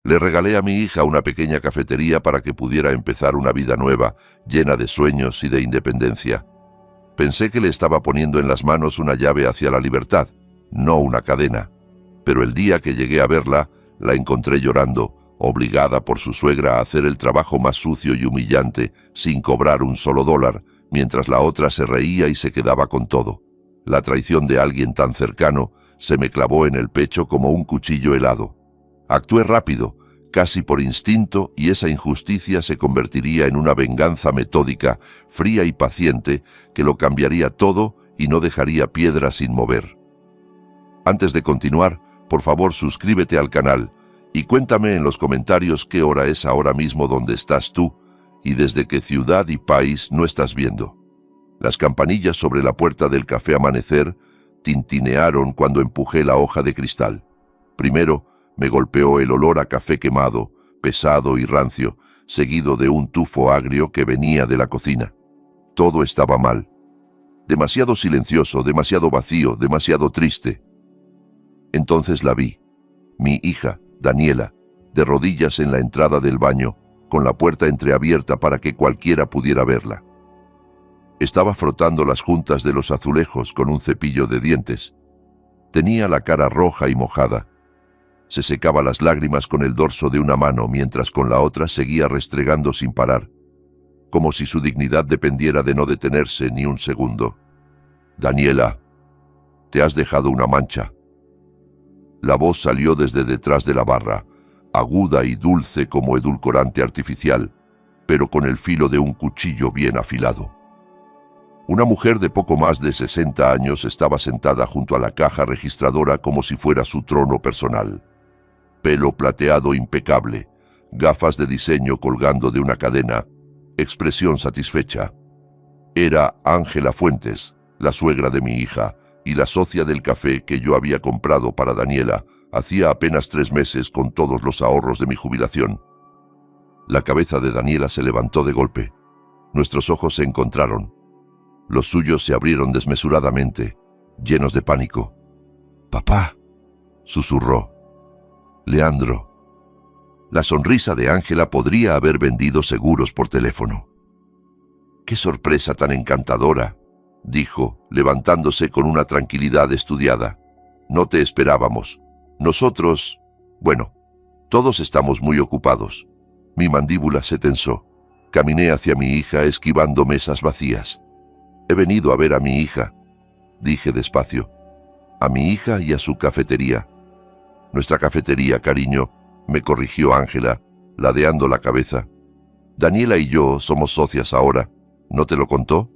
Le regalé a mi hija una pequeña cafetería para que pudiera empezar una vida nueva, llena de sueños y de independencia. Pensé que le estaba poniendo en las manos una llave hacia la libertad, no una cadena. Pero el día que llegué a verla, la encontré llorando, obligada por su suegra a hacer el trabajo más sucio y humillante, sin cobrar un solo dólar, mientras la otra se reía y se quedaba con todo. La traición de alguien tan cercano se me clavó en el pecho como un cuchillo helado. Actué rápido, casi por instinto, y esa injusticia se convertiría en una venganza metódica, fría y paciente, que lo cambiaría todo y no dejaría piedra sin mover. Antes de continuar, por favor suscríbete al canal y cuéntame en los comentarios qué hora es ahora mismo donde estás tú y desde qué ciudad y país no estás viendo. Las campanillas sobre la puerta del café Amanecer tintinearon cuando empujé la hoja de cristal. Primero, me golpeó el olor a café quemado, pesado y rancio, seguido de un tufo agrio que venía de la cocina. Todo estaba mal. Demasiado silencioso, demasiado vacío, demasiado triste. Entonces la vi, mi hija, Daniela, de rodillas en la entrada del baño, con la puerta entreabierta para que cualquiera pudiera verla. Estaba frotando las juntas de los azulejos con un cepillo de dientes. Tenía la cara roja y mojada. Se secaba las lágrimas con el dorso de una mano mientras con la otra seguía restregando sin parar, como si su dignidad dependiera de no detenerse ni un segundo. «Daniela, te has dejado una mancha». La voz salió desde detrás de la barra, aguda y dulce como edulcorante artificial, pero con el filo de un cuchillo bien afilado. Una mujer de poco más de 60 años estaba sentada junto a la caja registradora como si fuera su trono personal. Pelo plateado impecable, gafas de diseño colgando de una cadena, expresión satisfecha. Era Ángela Fuentes, la suegra de mi hija, y la socia del café que yo había comprado para Daniela hacía apenas 3 meses con todos los ahorros de mi jubilación. La cabeza de Daniela se levantó de golpe. Nuestros ojos se encontraron. Los suyos se abrieron desmesuradamente, llenos de pánico. «Papá», susurró. «Leandro». La sonrisa de Ángela podría haber vendido seguros por teléfono. «¡Qué sorpresa tan encantadora!», dijo, levantándose con una tranquilidad estudiada. «No te esperábamos. Nosotros... bueno, todos estamos muy ocupados». Mi mandíbula se tensó. Caminé hacia mi hija esquivando mesas vacías. «He venido a ver a mi hija», dije despacio. «A mi hija y a su cafetería». «Nuestra cafetería, cariño», me corrigió Ángela, ladeando la cabeza. «Daniela y yo somos socias ahora. ¿No te lo contó?»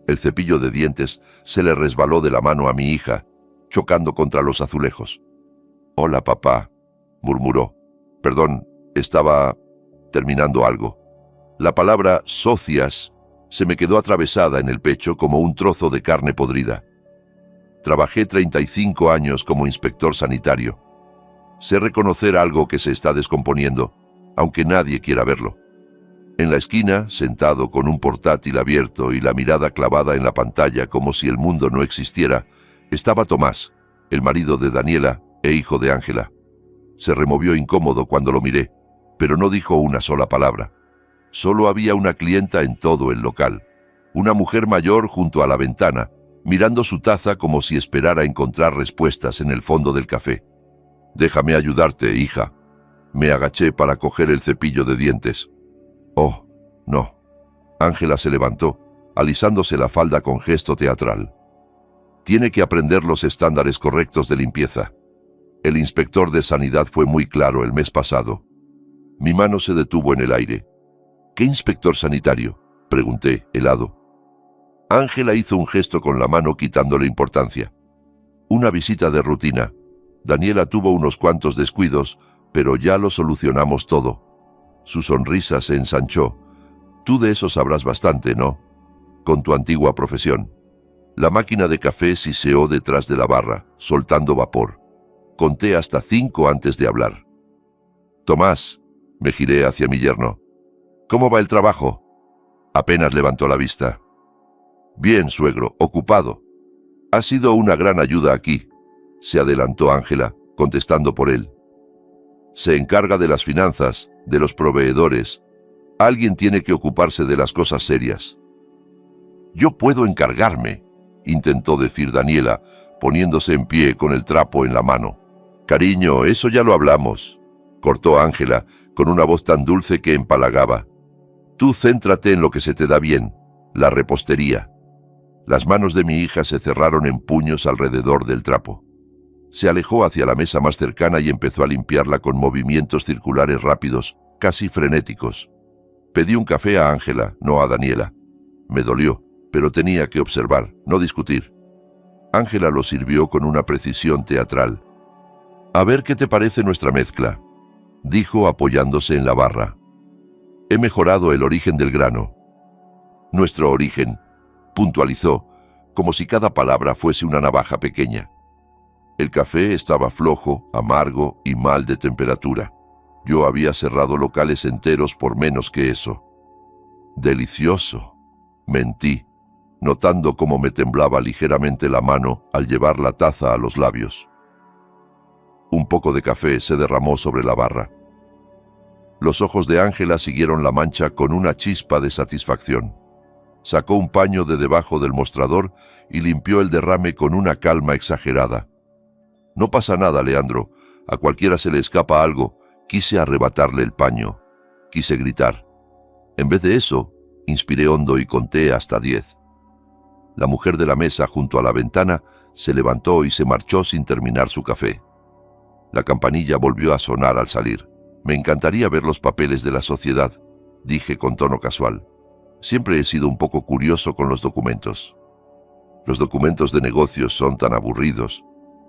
El cepillo de dientes se le resbaló de la mano a mi hija, chocando contra los azulejos. «Hola, papá», murmuró. «Perdón, estaba terminando algo». La palabra «socias» se me quedó atravesada en el pecho como un trozo de carne podrida. Trabajé 35 años como inspector sanitario. Sé reconocer algo que se está descomponiendo, aunque nadie quiera verlo. En la esquina, sentado con un portátil abierto y la mirada clavada en la pantalla como si el mundo no existiera, estaba Tomás, el marido de Daniela e hijo de Ángela. Se removió incómodo cuando lo miré, pero no dijo una sola palabra. Solo había una clienta en todo el local, una mujer mayor junto a la ventana, mirando su taza como si esperara encontrar respuestas en el fondo del café. «Déjame ayudarte, hija». Me agaché para coger el cepillo de dientes. «Oh, no». Ángela se levantó, alisándose la falda con gesto teatral. «Tiene que aprender los estándares correctos de limpieza. El inspector de sanidad fue muy claro el mes pasado». Mi mano se detuvo en el aire. «¿Qué inspector sanitario?», pregunté, helado. Ángela hizo un gesto con la mano quitándole importancia. «Una visita de rutina. Daniela tuvo unos cuantos descuidos, pero ya lo solucionamos todo». Su sonrisa se ensanchó. «Tú de eso sabrás bastante, ¿no? Con tu antigua profesión». La máquina de café siseó detrás de la barra, soltando vapor. Conté hasta 5 antes de hablar. «Tomás», me giré hacia mi yerno. «¿Cómo va el trabajo?» Apenas levantó la vista. «Bien, suegro, ocupado. Ha sido una gran ayuda aquí», se adelantó Ángela, contestando por él. Se encarga de las finanzas, de los proveedores. Alguien tiene que ocuparse de las cosas serias. Yo puedo encargarme, intentó decir Daniela, poniéndose en pie con el trapo en la mano. Cariño, eso ya lo hablamos, cortó Ángela, con una voz tan dulce que empalagaba. Tú céntrate en lo que se te da bien, la repostería. Las manos de mi hija se cerraron en puños alrededor del trapo. Se alejó hacia la mesa más cercana y empezó a limpiarla con movimientos circulares rápidos, casi frenéticos. Pedí un café a Ángela, no a Daniela. Me dolió, pero tenía que observar, no discutir. Ángela lo sirvió con una precisión teatral. A ver qué te parece nuestra mezcla, dijo apoyándose en la barra. He mejorado el origen del grano. Nuestro origen, puntualizó, como si cada palabra fuese una navaja pequeña. El café estaba flojo, amargo y mal de temperatura. Yo había cerrado locales enteros por menos que eso. Delicioso, mentí, notando cómo me temblaba ligeramente la mano al llevar la taza a los labios. Un poco de café se derramó sobre la barra. Los ojos de Ángela siguieron la mancha con una chispa de satisfacción. Sacó un paño de debajo del mostrador y limpió el derrame con una calma exagerada. No pasa nada, Leandro. A cualquiera se le escapa algo. Quise arrebatarle el paño. Quise gritar. En vez de eso, inspiré hondo y conté hasta 10. La mujer de la mesa junto a la ventana se levantó y se marchó sin terminar su café. La campanilla volvió a sonar al salir. Me encantaría ver los papeles de la sociedad, dije con tono casual. Siempre he sido un poco curioso con los documentos. Los documentos de negocios son tan aburridos,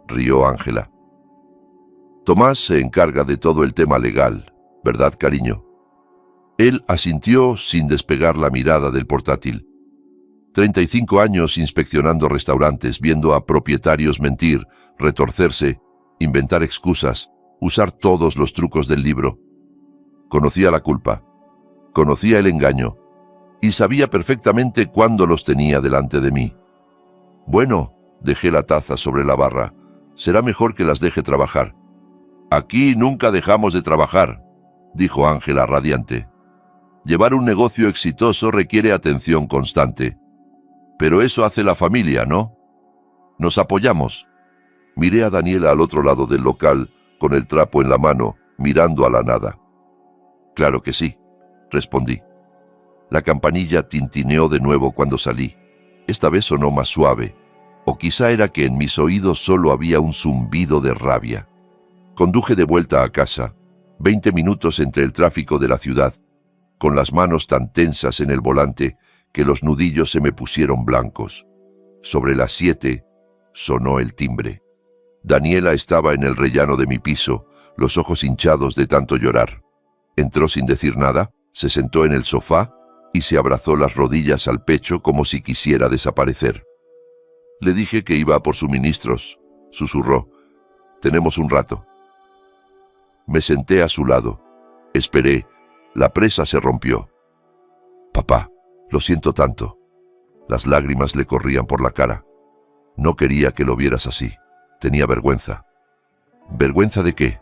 rió Ángela. Tomás se encarga de todo el tema legal, ¿verdad, cariño? Él asintió sin despegar la mirada del portátil. 35 años inspeccionando restaurantes, viendo a propietarios mentir, retorcerse, inventar excusas, usar todos los trucos del libro. Conocía la culpa, conocía el engaño, y sabía perfectamente cuándo los tenía delante de mí. Bueno, dejé la taza sobre la barra. Será mejor que las deje trabajar. Aquí nunca dejamos de trabajar, dijo Ángela radiante. Llevar un negocio exitoso requiere atención constante. Pero eso hace la familia, ¿no? Nos apoyamos. Miré a Daniela al otro lado del local, con el trapo en la mano, mirando a la nada. Claro que sí, respondí. La campanilla tintineó de nuevo cuando salí. Esta vez sonó más suave, o quizá era que en mis oídos solo había un zumbido de rabia. Conduje de vuelta a casa, 20 minutos entre el tráfico de la ciudad, con las manos tan tensas en el volante que los nudillos se me pusieron blancos. Sobre las 7 sonó el timbre. Daniela estaba en el rellano de mi piso, los ojos hinchados de tanto llorar. Entró sin decir nada, se sentó en el sofá y se abrazó las rodillas al pecho como si quisiera desaparecer. Le dije que iba por suministros, susurró. Tenemos un rato. Me senté a su lado. Esperé. La presa se rompió. Papá, lo siento tanto. Las lágrimas le corrían por la cara. No quería que lo vieras así. Tenía vergüenza. ¿Vergüenza de qué?,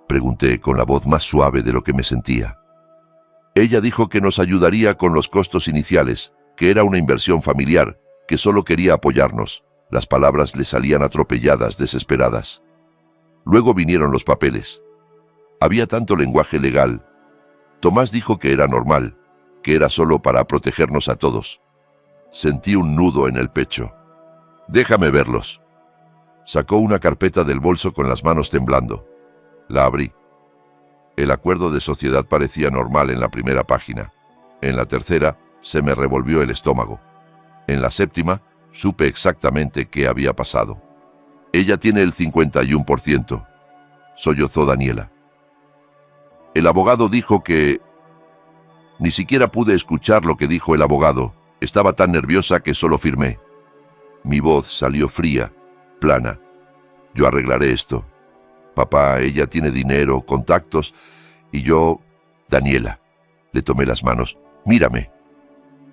pregunté con la voz más suave de lo que me sentía. Ella dijo que nos ayudaría con los costos iniciales, que era una inversión familiar, que solo quería apoyarnos. Las palabras le salían atropelladas, desesperadas. Luego vinieron los papeles. Había tanto lenguaje legal. Tomás dijo que era normal, que era solo para protegernos a todos. Sentí un nudo en el pecho. Déjame verlos. Sacó una carpeta del bolso con las manos temblando. La abrí. El acuerdo de sociedad parecía normal en la primera página. En la tercera, se me revolvió el estómago. En la séptima, supe exactamente qué había pasado. Ella tiene el 51%, sollozó Daniela. El abogado dijo que... Ni siquiera pude escuchar lo que dijo el abogado. Estaba tan nerviosa que solo firmé. Mi voz salió fría, plana. Yo arreglaré esto. Papá, ella tiene dinero, contactos, y yo... Daniela. Le tomé las manos. Mírame.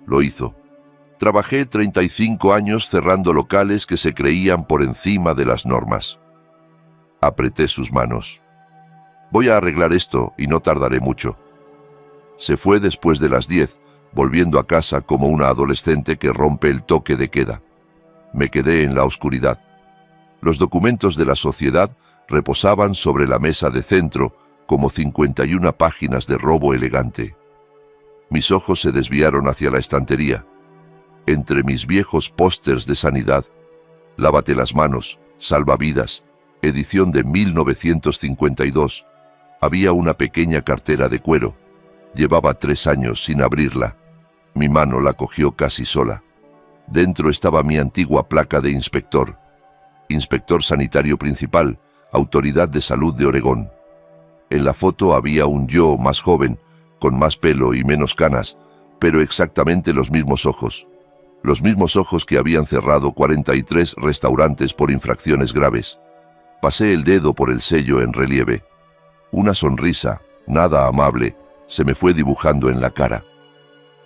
Lo hizo. Trabajé 35 años cerrando locales que se creían por encima de las normas. Apreté sus manos. Voy a arreglar esto y no tardaré mucho. Se fue después de las 10, volviendo a casa como una adolescente que rompe el toque de queda. Me quedé en la oscuridad. Los documentos de la sociedad reposaban sobre la mesa de centro como 51 páginas de robo elegante. Mis ojos se desviaron hacia la estantería. Entre mis viejos pósters de sanidad, Lávate las manos, salvavidas, edición de 1952, había una pequeña cartera de cuero. Llevaba 3 años sin abrirla. Mi mano la cogió casi sola. Dentro estaba mi antigua placa de inspector. Inspector sanitario principal, Autoridad de Salud de Oregón. En la foto había un yo más joven, con más pelo y menos canas, pero exactamente los mismos ojos. Los mismos ojos que habían cerrado 43 restaurantes por infracciones graves. Pasé el dedo por el sello en relieve. Una sonrisa, nada amable, se me fue dibujando en la cara.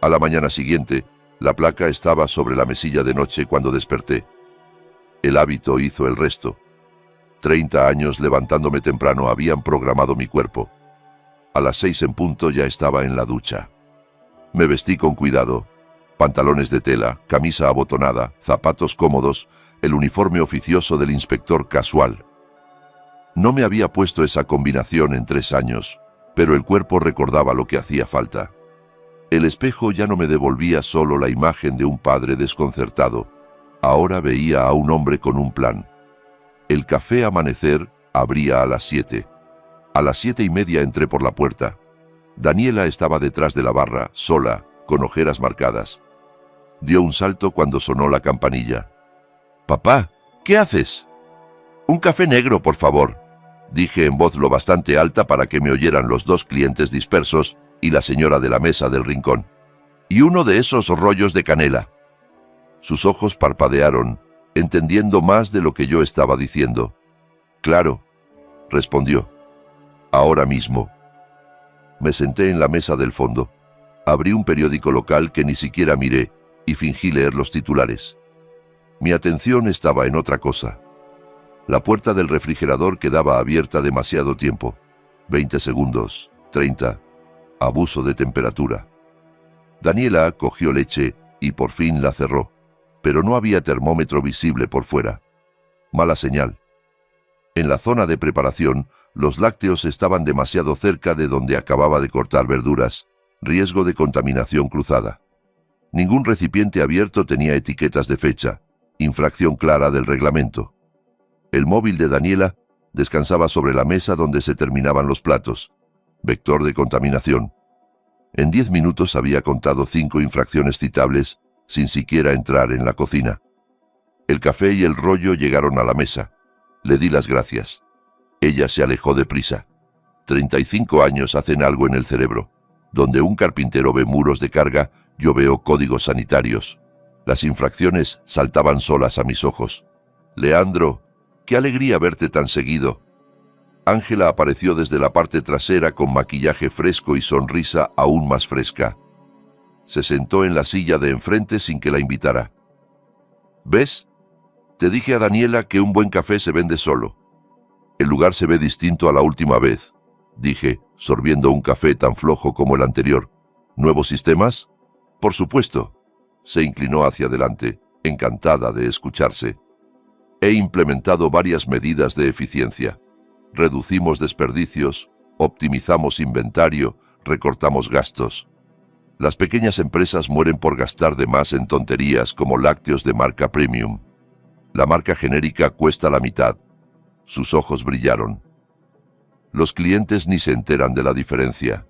A la mañana siguiente, la placa estaba sobre la mesilla de noche cuando desperté. El hábito hizo el resto. 30 años levantándome temprano habían programado mi cuerpo. A las 6 en punto ya estaba en la ducha. Me vestí con cuidado. Pantalones de tela, camisa abotonada, zapatos cómodos, el uniforme oficioso del inspector casual. No me había puesto esa combinación en 3 años, pero el cuerpo recordaba lo que hacía falta. El espejo ya no me devolvía solo la imagen de un padre desconcertado. Ahora veía a un hombre con un plan. El café Amanecer abría a las 7. A las 7:30 entré por la puerta. Daniela estaba detrás de la barra, sola, con ojeras marcadas. Dio un salto cuando sonó la campanilla. «Papá, ¿qué haces?» «Un café negro, por favor», dije en voz lo bastante alta para que me oyeran los 2 clientes dispersos y la señora de la mesa del rincón. «Y uno de esos rollos de canela». Sus ojos parpadearon, entendiendo más de lo que yo estaba diciendo. «Claro», respondió. «Ahora mismo». Me senté en la mesa del fondo. Abrí un periódico local que ni siquiera miré y fingí leer los titulares. Mi atención estaba en otra cosa. La puerta del refrigerador quedaba abierta demasiado tiempo. 20 segundos, 30. Abuso de temperatura. Daniela cogió leche y por fin la cerró, pero no había termómetro visible por fuera. Mala señal. En la zona de preparación, los lácteos estaban demasiado cerca de donde acababa de cortar verduras. Riesgo de contaminación cruzada. Ningún recipiente abierto tenía etiquetas de fecha. Infracción clara del reglamento. El móvil de Daniela descansaba sobre la mesa donde se terminaban los platos. Vector de contaminación. En 10 minutos había contado 5 infracciones citables sin siquiera entrar en la cocina. El café y el rollo llegaron a la mesa. Le di las gracias. Ella se alejó deprisa. 35 años hacen algo en el cerebro. Donde un carpintero ve muros de carga, yo veo códigos sanitarios. Las infracciones saltaban solas a mis ojos. «Leandro, qué alegría verte tan seguido». Ángela apareció desde la parte trasera con maquillaje fresco y sonrisa aún más fresca. Se sentó en la silla de enfrente sin que la invitara. «¿Ves? Te dije a Daniela que un buen café se vende solo. El lugar se ve distinto a la última vez», dije, sorbiendo un café tan flojo como el anterior. «¿Nuevos sistemas?» «Por supuesto». Se inclinó hacia adelante, encantada de escucharse. «He implementado varias medidas de eficiencia. Reducimos desperdicios, optimizamos inventario, recortamos gastos. Las pequeñas empresas mueren por gastar de más en tonterías como lácteos de marca premium. La marca genérica cuesta la mitad». Sus ojos brillaron. «Los clientes ni se enteran de la diferencia.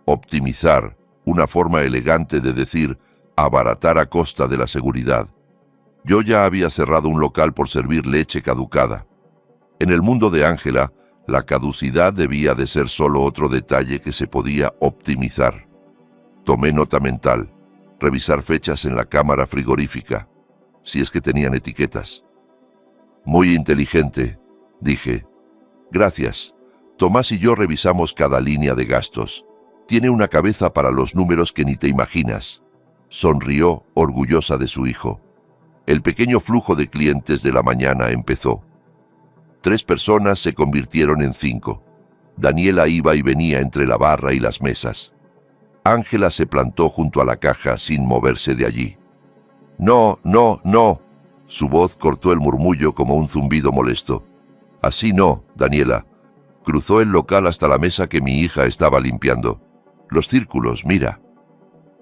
Optimizar, una forma elegante de decir abaratar a costa de la seguridad. Yo ya había cerrado un local por servir leche caducada. En el mundo de Ángela, la caducidad debía de ser solo otro detalle que se podía optimizar. Tomé nota mental, revisar fechas en la cámara frigorífica, si es que tenían etiquetas. «Muy inteligente», dije. «Gracias. Tomás y yo revisamos cada línea de gastos. Tiene una cabeza para los números que ni te imaginas». Sonrió, orgullosa de su hijo. El pequeño flujo de clientes de la mañana empezó. 3 personas se convirtieron en 5. Daniela iba y venía entre la barra y las mesas. Ángela se plantó junto a la caja sin moverse de allí. «No, no, no». Su voz cortó el murmullo como un zumbido molesto. «Así no, Daniela». Cruzó el local hasta la mesa que mi hija estaba limpiando. «Los círculos, mira».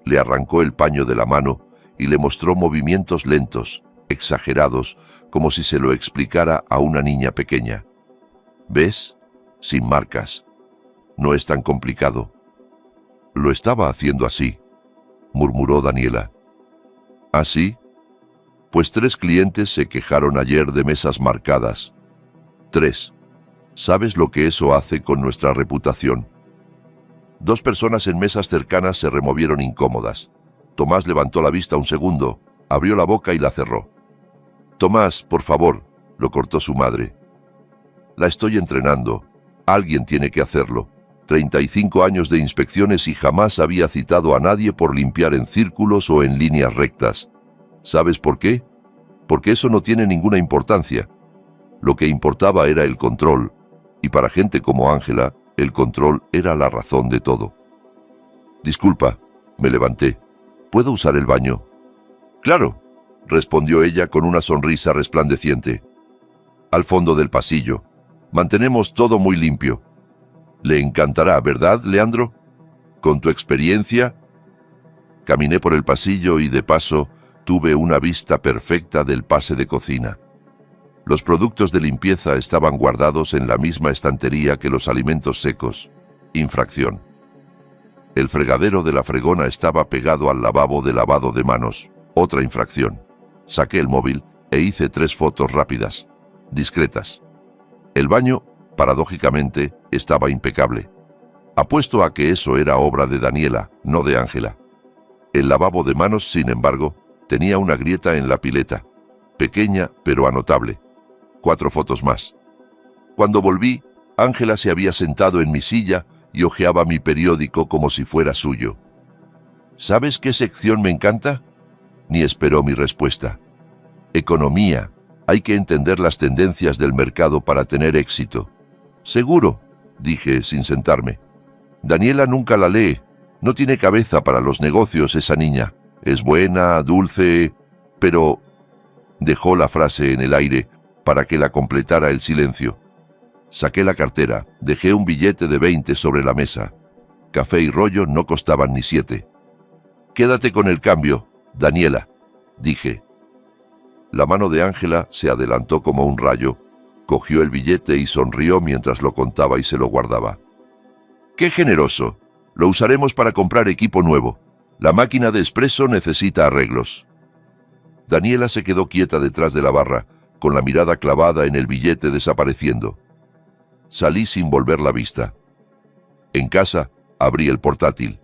Le arrancó el paño de la mano y le mostró movimientos lentos, exagerados, como si se lo explicara a una niña pequeña. «¿Ves? Sin marcas. No es tan complicado». «Lo estaba haciendo así», murmuró Daniela. «¿Ah, sí? Pues 3 clientes se quejaron ayer de mesas marcadas. 3. ¿Sabes lo que eso hace con nuestra reputación?» 2 personas en mesas cercanas se removieron incómodas. Tomás levantó la vista un segundo, abrió la boca y la cerró. «Tomás, por favor», lo cortó su madre. «La estoy entrenando. Alguien tiene que hacerlo. 35 años de inspecciones y jamás había citado a nadie por limpiar en círculos o en líneas rectas. ¿Sabes por qué? Porque eso no tiene ninguna importancia. Lo que importaba era el control, y para gente como Ángela, el control era la razón de todo». «Disculpa», me levanté. «¿Puedo usar el baño?» «Claro», respondió ella con una sonrisa resplandeciente. «Al fondo del pasillo. Mantenemos todo muy limpio». «Le encantará, ¿verdad, Leandro? Con tu experiencia». Caminé por el pasillo y, de paso, tuve una vista perfecta del pase de cocina. Los productos de limpieza estaban guardados en la misma estantería que los alimentos secos. Infracción. El fregadero de la fregona estaba pegado al lavabo de lavado de manos. Otra infracción. Saqué el móvil e hice 3 fotos rápidas, discretas. El baño, paradójicamente, estaba impecable. Apuesto a que eso era obra de Daniela, no de Ángela. El lavabo de manos, sin embargo, tenía una grieta en la pileta, pequeña pero anotable. 4 fotos más. Cuando volví, Ángela se había sentado en mi silla y hojeaba mi periódico como si fuera suyo. «¿Sabes qué sección me encanta?». Ni esperó mi respuesta. «Economía. Hay que entender las tendencias del mercado para tener éxito». «Seguro», dije sin sentarme. «Daniela nunca la lee. No tiene cabeza para los negocios esa niña. Es buena, dulce, pero...». Dejó la frase en el aire para que la completara el silencio. Saqué la cartera, dejé un billete de 20 sobre la mesa. Café y rollo no costaban ni 7. «Quédate con el cambio, Daniela», dije. La mano de Ángela se adelantó como un rayo, cogió el billete y sonrió mientras lo contaba y se lo guardaba. «Qué generoso. Lo usaremos para comprar equipo nuevo. La máquina de espresso necesita arreglos». Daniela se quedó quieta detrás de la barra, con la mirada clavada en el billete desapareciendo. Salí sin volver la vista. En casa, abrí el portátil.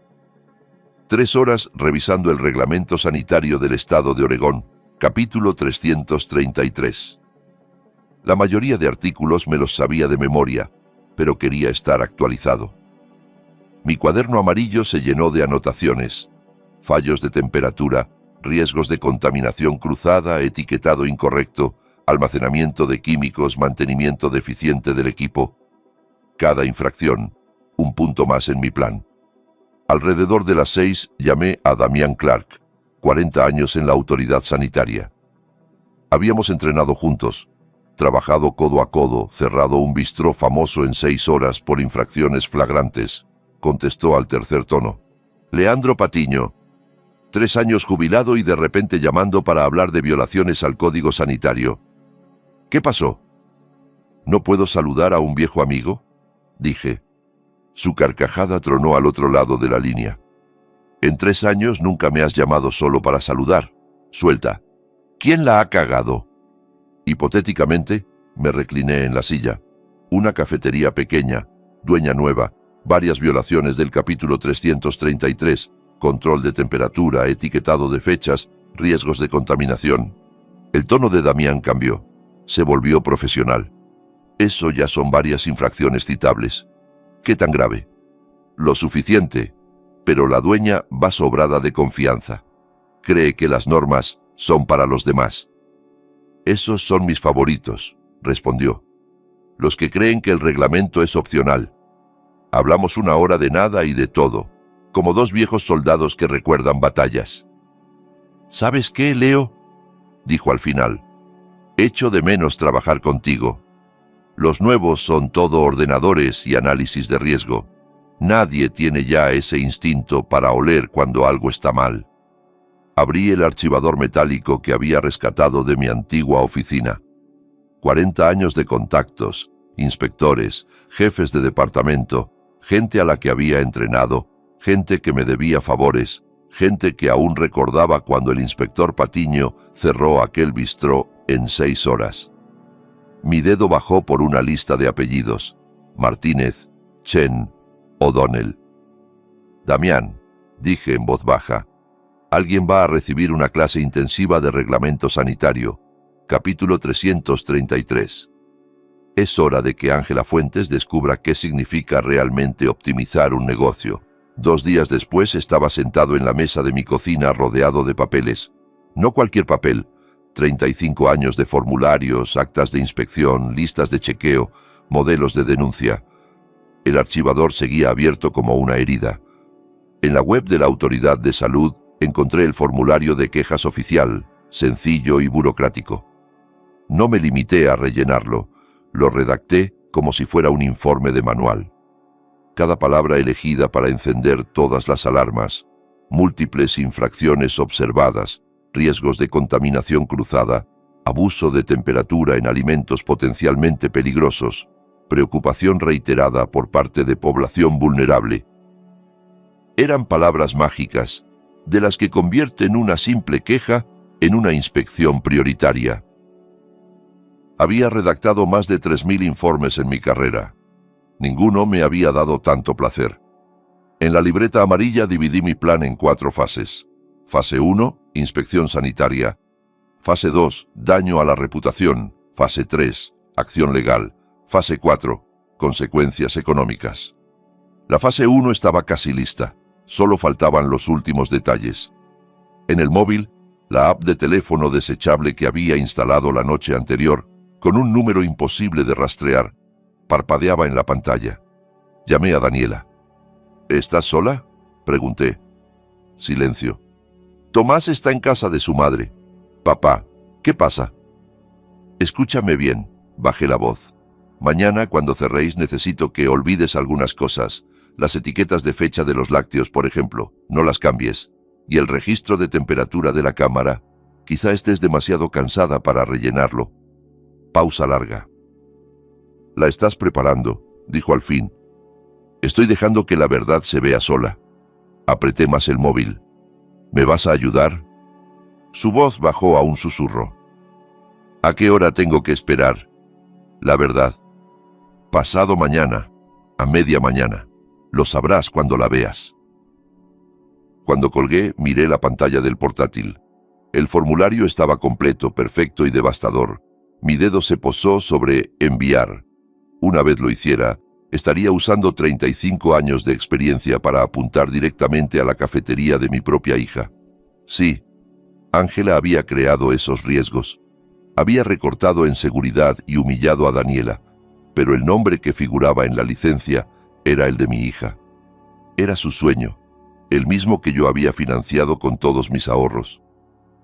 3 horas revisando el Reglamento Sanitario del Estado de Oregón, capítulo 333. La mayoría de artículos me los sabía de memoria, pero quería estar actualizado. Mi cuaderno amarillo se llenó de anotaciones: fallos de temperatura, riesgos de contaminación cruzada, etiquetado incorrecto, almacenamiento de químicos, mantenimiento deficiente del equipo. Cada infracción, un punto más en mi plan. Alrededor de las 6 llamé a Damián Clark, 40 años en la autoridad sanitaria. Habíamos entrenado juntos, trabajado codo a codo, cerrado un bistró famoso en 6 horas por infracciones flagrantes. Contestó al tercer tono. «Leandro Patiño, 3 años jubilado y de repente llamando para hablar de violaciones al código sanitario. ¿Qué pasó?» «¿No puedo saludar a un viejo amigo?», dije. Su carcajada tronó al otro lado de la línea. «En 3 años nunca me has llamado solo para saludar. Suelta. ¿Quién la ha cagado?». Hipotéticamente, me recliné en la silla. Una cafetería pequeña, dueña nueva, varias violaciones del capítulo 333, control de temperatura, etiquetado de fechas, riesgos de contaminación. El tono de Damián cambió. Se volvió profesional. «Eso ya son varias infracciones citables». «¿Qué tan grave?». «Lo suficiente, pero la dueña va sobrada de confianza. Cree que las normas son para los demás». «Esos son mis favoritos», respondió. «Los que creen que el reglamento es opcional. Hablamos una hora de nada y de todo, como dos viejos soldados que recuerdan batallas. ¿Sabes qué, Leo?, dijo al final. Echo de menos trabajar contigo. Los nuevos son todo ordenadores y análisis de riesgo. Nadie tiene ya ese instinto para oler cuando algo está mal. Abrí el archivador metálico que había rescatado de mi antigua oficina. 40 años de contactos, inspectores, jefes de departamento, gente a la que había entrenado, gente que me debía favores, gente que aún recordaba cuando el inspector Patiño cerró aquel bistró en 6 horas. Mi dedo bajó por una lista de apellidos: Martínez, Chen, O'Donnell. Damián, dije en voz baja, alguien va a recibir una clase intensiva de reglamento sanitario. Capítulo 333. Es hora de que Ángela Fuentes descubra qué significa realmente optimizar un negocio. 2 días después estaba sentado en la mesa de mi cocina rodeado de papeles. No cualquier papel. 35 años de formularios, actas de inspección, listas de chequeo, modelos de denuncia. El archivador seguía abierto como una herida. En la web de la Autoridad de Salud encontré el formulario de quejas oficial, sencillo y burocrático. No me limité a rellenarlo, lo redacté como si fuera un informe de manual. Cada palabra elegida para encender todas las alarmas, múltiples infracciones observadas, riesgos de contaminación cruzada, abuso de temperatura en alimentos potencialmente peligrosos, preocupación reiterada por parte de población vulnerable. Eran palabras mágicas, de las que convierten una simple queja en una inspección prioritaria. Había redactado más de 3.000 informes en mi carrera. Ninguno me había dado tanto placer. En la libreta amarilla dividí mi plan en 4 fases. Fase 1, inspección sanitaria. Fase 2, daño a la reputación. Fase 3, acción legal. Fase 4, consecuencias económicas. La fase 1 estaba casi lista. Solo faltaban los últimos detalles. En el móvil, la app de teléfono desechable que había instalado la noche anterior, con un número imposible de rastrear, parpadeaba en la pantalla. Llamé a Daniela. ¿Estás sola?, pregunté. Silencio. Tomás está en casa de su madre. Papá, ¿qué pasa? Escúchame bien, bajé la voz. Mañana, cuando cerréis, necesito que olvides algunas cosas. Las etiquetas de fecha de los lácteos, por ejemplo, no las cambies. Y el registro de temperatura de la cámara, quizá estés demasiado cansada para rellenarlo. Pausa larga. La estás preparando, dijo al fin. Estoy dejando que la verdad se vea sola. Apreté más el móvil. ¿Me vas a ayudar? Su voz bajó a un susurro. ¿A qué hora tengo que esperar? La verdad. Pasado mañana, a media mañana. Lo sabrás cuando la veas. Cuando colgué, miré la pantalla del portátil. El formulario estaba completo, perfecto y devastador. Mi dedo se posó sobre enviar. Una vez lo hiciera, estaría usando 35 años de experiencia para apuntar directamente a la cafetería de mi propia hija. Sí, Ángela había creado esos riesgos. Había recortado en seguridad y humillado a Daniela, pero el nombre que figuraba en la licencia era el de mi hija. Era su sueño, el mismo que yo había financiado con todos mis ahorros.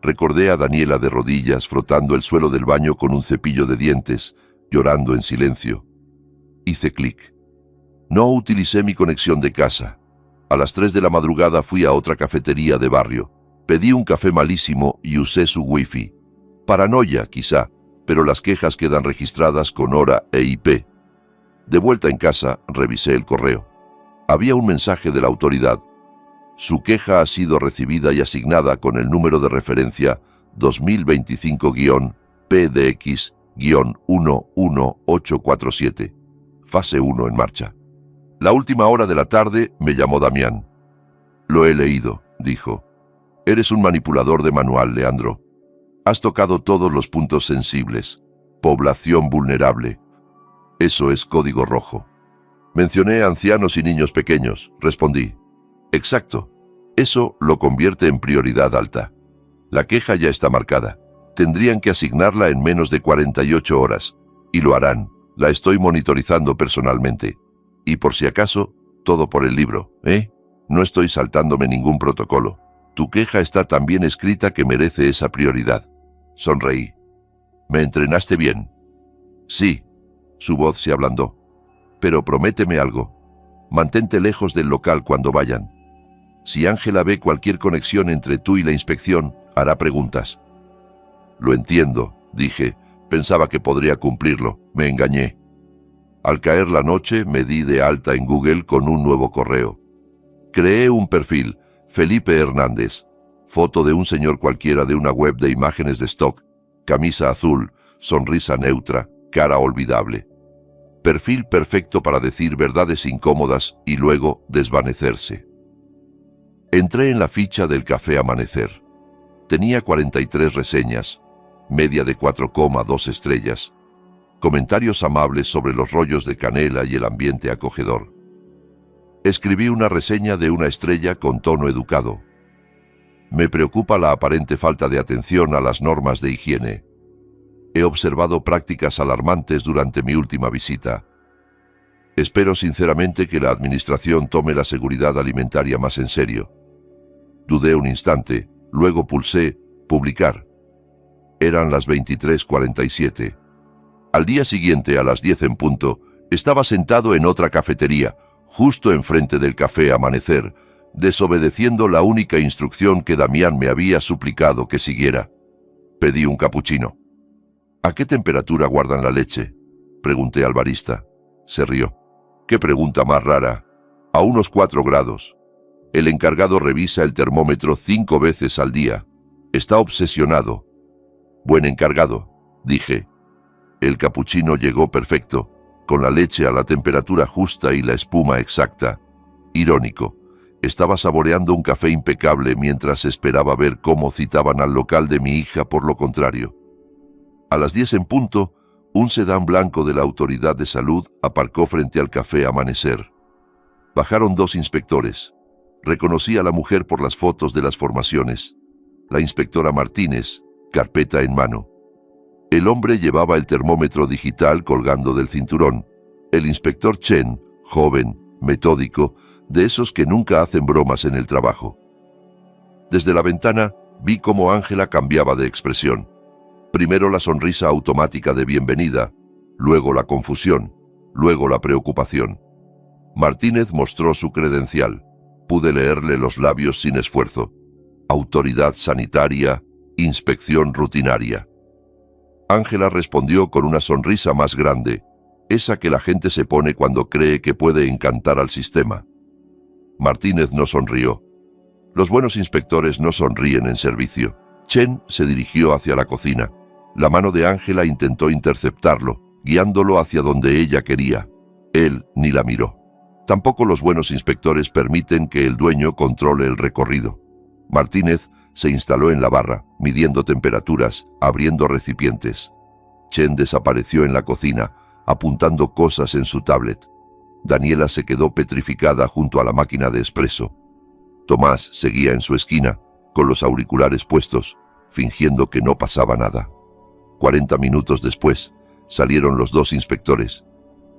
Recordé a Daniela de rodillas frotando el suelo del baño con un cepillo de dientes, llorando en silencio. Hice clic. No utilicé mi conexión de casa. A las 3 de la madrugada fui a otra cafetería de barrio. Pedí un café malísimo y usé su wifi. Paranoia, quizá, pero las quejas quedan registradas con hora e IP. De vuelta en casa, revisé el correo. Había un mensaje de la autoridad. Su queja ha sido recibida y asignada con el número de referencia 2025-PDX-11847. Fase 1 en marcha. La última hora de la tarde me llamó Damián. Lo he leído, dijo. Eres un manipulador de manual, Leandro. Has tocado todos los puntos sensibles. Población vulnerable. Eso es código rojo. Mencioné ancianos y niños pequeños, respondí. Exacto. Eso lo convierte en prioridad alta. La queja ya está marcada. Tendrían que asignarla en menos de 48 horas. Y lo harán. La estoy monitorizando personalmente. Y por si acaso, todo por el libro, ¿eh? No estoy saltándome ningún protocolo. Tu queja está tan bien escrita que merece esa prioridad. Sonreí. ¿Me entrenaste bien? Sí. Su voz se ablandó. Pero prométeme algo. Mantente lejos del local cuando vayan. Si Ángela ve cualquier conexión entre tú y la inspección, hará preguntas. Lo entiendo, dije. Pensaba que podría cumplirlo. Me engañé. Al caer la noche, me di de alta en Google con un nuevo correo. Creé un perfil, Felipe Hernández, foto de un señor cualquiera de una web de imágenes de stock, camisa azul, sonrisa neutra, cara olvidable. Perfil perfecto para decir verdades incómodas y luego desvanecerse. Entré en la ficha del Café Amanecer. Tenía 43 reseñas, media de 4,2 estrellas, comentarios amables sobre los rollos de canela y el ambiente acogedor. Escribí una reseña de 1 estrella con tono educado. Me preocupa la aparente falta de atención a las normas de higiene. He observado prácticas alarmantes durante mi última visita. Espero sinceramente que la administración tome la seguridad alimentaria más en serio. Dudé un instante, luego pulsé «Publicar». Eran las 23:47. Al día siguiente, a las 10 en punto, estaba sentado en otra cafetería, justo enfrente del Café Amanecer, desobedeciendo la única instrucción que Damián me había suplicado que siguiera. Pedí un capuchino. ¿A qué temperatura guardan la leche?, pregunté al barista. Se rió. ¿Qué pregunta más rara? A unos 4 grados. El encargado revisa el termómetro 5 veces al día. Está obsesionado. Buen encargado, dije. El capuchino llegó perfecto, con la leche a la temperatura justa y la espuma exacta. Irónico. Estaba saboreando un café impecable mientras esperaba ver cómo citaban al local de mi hija por lo contrario. A las 10 en punto, un sedán blanco de la Autoridad de Salud aparcó frente al Café Amanecer. Bajaron 2 inspectores. Reconocí a la mujer por las fotos de las formaciones. La inspectora Martínez, carpeta en mano. El hombre llevaba el termómetro digital colgando del cinturón. El inspector Chen, joven, metódico, de esos que nunca hacen bromas en el trabajo. Desde la ventana vi cómo Ángela cambiaba de expresión. Primero la sonrisa automática de bienvenida, luego la confusión, luego la preocupación. Martínez mostró su credencial. Pude leerle los labios sin esfuerzo. Autoridad sanitaria, inspección rutinaria. Ángela respondió con una sonrisa más grande, esa que la gente se pone cuando cree que puede encantar al sistema. Martínez no sonrió. Los buenos inspectores no sonríen en servicio. Chen se dirigió hacia la cocina. La mano de Ángela intentó interceptarlo, guiándolo hacia donde ella quería. Él ni la miró. Tampoco los buenos inspectores permiten que el dueño controle el recorrido. Martínez se instaló en la barra, midiendo temperaturas, abriendo recipientes. Chen desapareció en la cocina, apuntando cosas en su tablet. Daniela se quedó petrificada junto a la máquina de espresso. Tomás seguía en su esquina, con los auriculares puestos, fingiendo que no pasaba nada. 40 minutos después, salieron los 2 inspectores.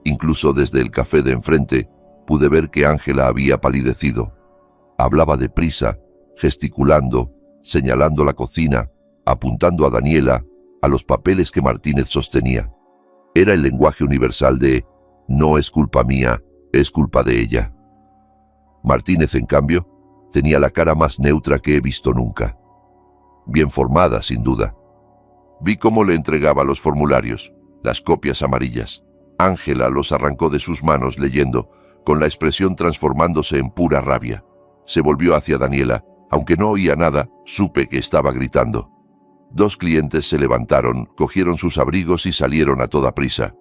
Incluso desde el café de enfrente, pude ver que Ángela había palidecido. Hablaba deprisa, gesticulando, señalando la cocina, apuntando a Daniela, a los papeles que Martínez sostenía. Era el lenguaje universal de «no es culpa mía, es culpa de ella». Martínez, en cambio, tenía la cara más neutra que he visto nunca. Bien formada, sin duda. Vi cómo le entregaba los formularios, las copias amarillas. Ángela los arrancó de sus manos leyendo, con la expresión transformándose en pura rabia. Se volvió hacia Daniela. Aunque no oía nada, supe que estaba gritando. 2 clientes se levantaron, cogieron sus abrigos y salieron a toda prisa.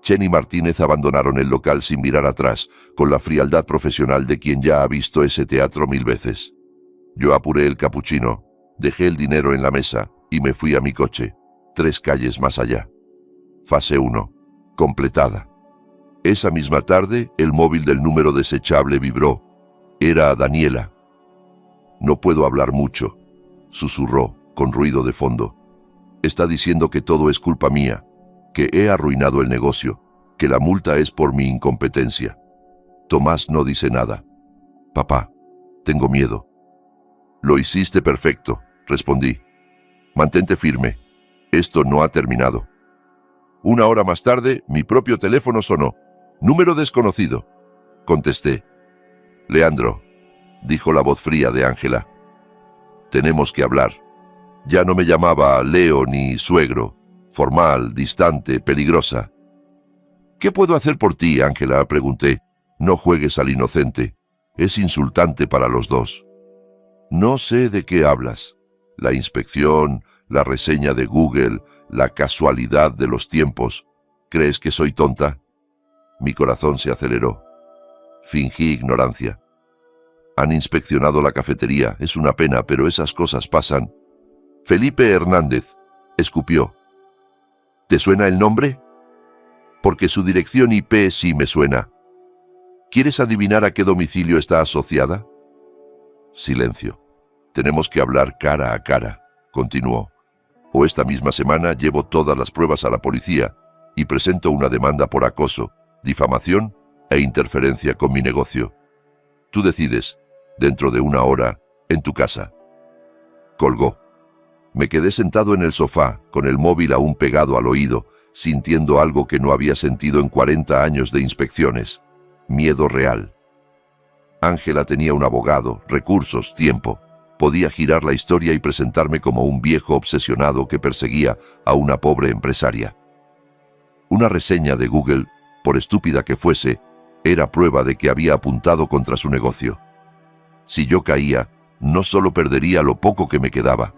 Chen y Martínez abandonaron el local sin mirar atrás, con la frialdad profesional de quien ya ha visto ese teatro 1000 veces. Yo apuré el capuchino, dejé el dinero en la mesa y me fui a mi coche, 3 calles más allá. Fase 1. Completada. Esa misma tarde, el móvil del número desechable vibró. Era Daniela. «No puedo hablar mucho», susurró, con ruido de fondo. «Está diciendo que todo es culpa mía, que he arruinado el negocio, que la multa es por mi incompetencia». Tomás no dice nada. Papá, tengo miedo. Lo hiciste perfecto, respondí. Mantente firme. Esto no ha terminado. 1 hora más tarde, mi propio teléfono sonó. Número desconocido. Contesté. Leandro, dijo la voz fría de Ángela. Tenemos que hablar. Ya no me llamaba Leo ni suegro. Formal, distante, peligrosa. ¿Qué puedo hacer por ti, Ángela?, pregunté. No juegues al inocente. Es insultante para los dos. No sé de qué hablas. La inspección, la reseña de Google, la casualidad de los tiempos. ¿Crees que soy tonta? Mi corazón se aceleró. Fingí ignorancia. Han inspeccionado la cafetería. Es una pena, pero esas cosas pasan. Felipe Hernández, escupió. ¿Te suena el nombre? Porque su dirección IP sí me suena. ¿Quieres adivinar a qué domicilio está asociada? Silencio. Tenemos que hablar cara a cara, continuó. O esta misma semana llevo todas las pruebas a la policía y presento una demanda por acoso, difamación e interferencia con mi negocio. Tú decides, dentro de 1 hora, en tu casa. Colgó. Me quedé sentado en el sofá, con el móvil aún pegado al oído, sintiendo algo que no había sentido en 40 años de inspecciones. Miedo real. Ángela tenía un abogado, recursos, tiempo. Podía girar la historia y presentarme como un viejo obsesionado que perseguía a una pobre empresaria. Una reseña de Google, por estúpida que fuese, era prueba de que había apuntado contra su negocio. Si yo caía, no solo perdería lo poco que me quedaba,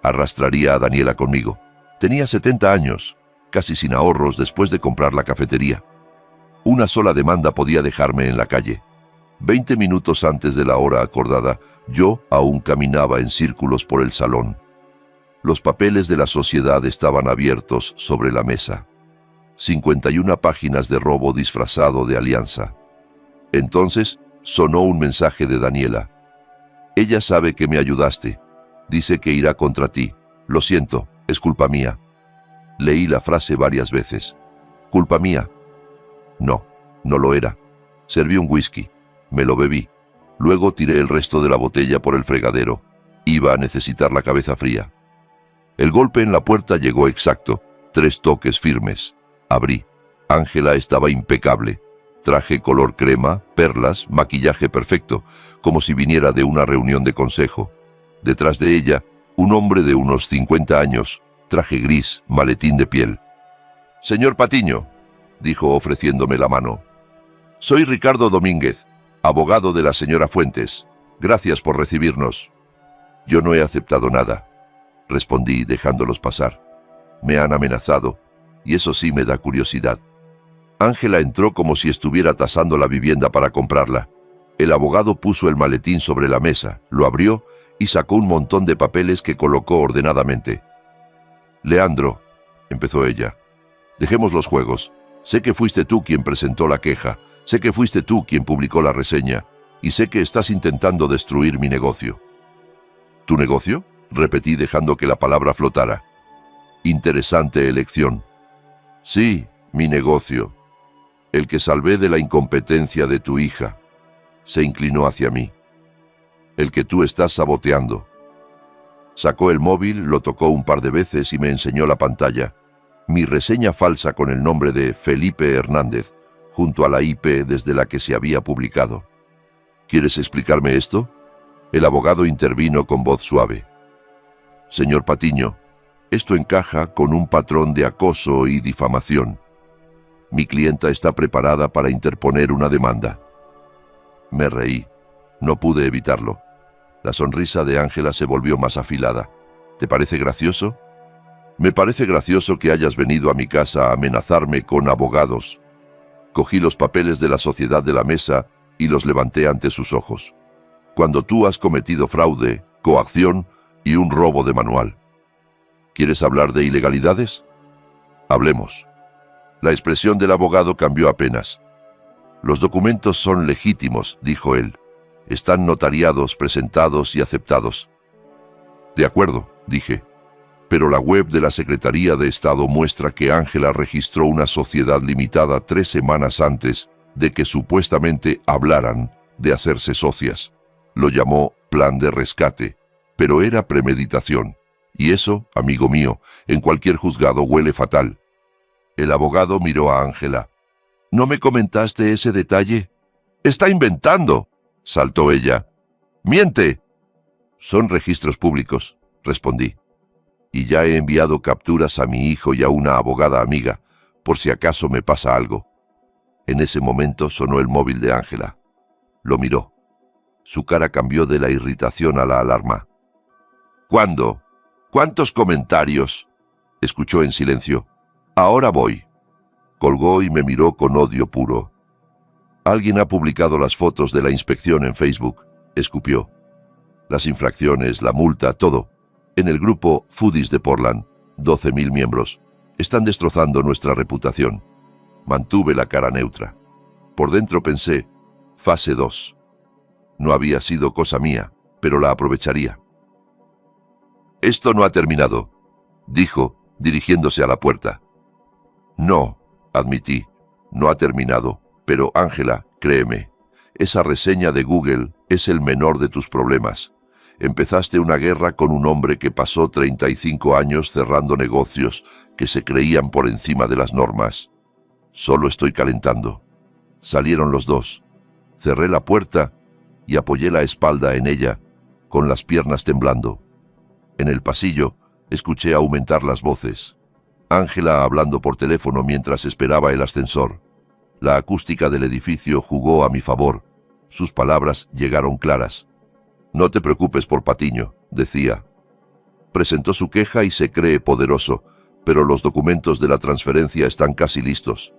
arrastraría a Daniela conmigo. Tenía 70 años, casi sin ahorros después de comprar la cafetería. Una sola demanda podía dejarme en la calle. 20 minutos antes de la hora acordada, yo aún caminaba en círculos por el salón. Los papeles de la sociedad estaban abiertos sobre la mesa. 51 páginas de robo disfrazado de alianza. Entonces sonó un mensaje de Daniela. Ella sabe que me ayudaste. Dice que irá contra ti. Lo siento, es culpa mía. Leí la frase varias veces. ¿Culpa mía? No, no lo era. Serví un whisky. Me lo bebí. Luego tiré el resto de la botella por el fregadero. Iba a necesitar la cabeza fría. El golpe en la puerta llegó exacto. 3 toques firmes. Abrí. Ángela estaba impecable. Traje color crema, perlas, maquillaje perfecto, como si viniera de una reunión de consejo. Detrás de ella, un hombre de unos 50 años, traje gris, maletín de piel. «Señor Patiño», dijo ofreciéndome la mano. «Soy Ricardo Domínguez, abogado de la señora Fuentes. Gracias por recibirnos». «Yo no he aceptado nada», respondí dejándolos pasar. «Me han amenazado, y eso sí me da curiosidad». Ángela entró como si estuviera tasando la vivienda para comprarla. El abogado puso el maletín sobre la mesa, lo abrió y sacó un montón de papeles que colocó ordenadamente. «Leandro», empezó ella, «dejemos los juegos. Sé que fuiste tú quien presentó la queja, sé que fuiste tú quien publicó la reseña, y sé que estás intentando destruir mi negocio». «¿Tu negocio?», repetí dejando que la palabra flotara. «Interesante elección». «Sí, mi negocio. El que salvé de la incompetencia de tu hija». Se inclinó hacia mí. «El que tú estás saboteando». Sacó el móvil, lo tocó un par de veces y me enseñó la pantalla. Mi reseña falsa con el nombre de Felipe Hernández, junto a la IP desde la que se había publicado. «¿Quieres explicarme esto?». El abogado intervino con voz suave. «Señor Patiño, esto encaja con un patrón de acoso y difamación. Mi clienta está preparada para interponer una demanda». Me reí. No pude evitarlo. La sonrisa de Ángela se volvió más afilada. «¿Te parece gracioso?». «Me parece gracioso que hayas venido a mi casa a amenazarme con abogados». Cogí los papeles de la sociedad de la mesa y los levanté ante sus ojos. «Cuando tú has cometido fraude, coacción y un robo de manual». «¿Quieres hablar de ilegalidades?». «Hablemos». La expresión del abogado cambió apenas. «Los documentos son legítimos», dijo él. «Están notariados, presentados y aceptados». «De acuerdo», dije. «Pero la web de la Secretaría de Estado muestra que Ángela registró una sociedad limitada 3 semanas antes de que supuestamente hablaran de hacerse socias. Lo llamó plan de rescate, pero era premeditación. Y eso, amigo mío, en cualquier juzgado huele fatal. El abogado miró a Ángela. ¿No me comentaste ese detalle? ¡Está inventando!, saltó ella. ¡Miente! Son registros públicos, respondí. Y ya he enviado capturas a mi hijo y a una abogada amiga, por si acaso me pasa algo. En ese momento sonó el móvil de Ángela. Lo miró. Su cara cambió de la irritación a la alarma. ¿Cuándo? ¿Cuántos comentarios? Escuchó en silencio. Ahora voy. Colgó y me miró con odio puro. Alguien ha publicado las fotos de la inspección en Facebook, escupió. Las infracciones, la multa, todo. En el grupo Foodies de Portland, 12.000 miembros. Están destrozando nuestra reputación. Mantuve la cara neutra. Por dentro pensé, fase 2. No había sido cosa mía, pero la aprovecharía. Esto no ha terminado, dijo, dirigiéndose a la puerta. No, admití, no ha terminado, pero Ángela, créeme, esa reseña de Google es el menor de tus problemas. Empezaste una guerra con un hombre que pasó 35 años cerrando negocios que se creían por encima de las normas. Solo estoy calentando. Salieron los dos. Cerré la puerta y apoyé la espalda en ella, con las piernas temblando. En el pasillo, escuché aumentar las voces. Ángela hablando por teléfono mientras esperaba el ascensor. La acústica del edificio jugó a mi favor. Sus palabras llegaron claras. No te preocupes por Patiño, decía. Presentó su queja y se cree poderoso, pero los documentos de la transferencia están casi listos.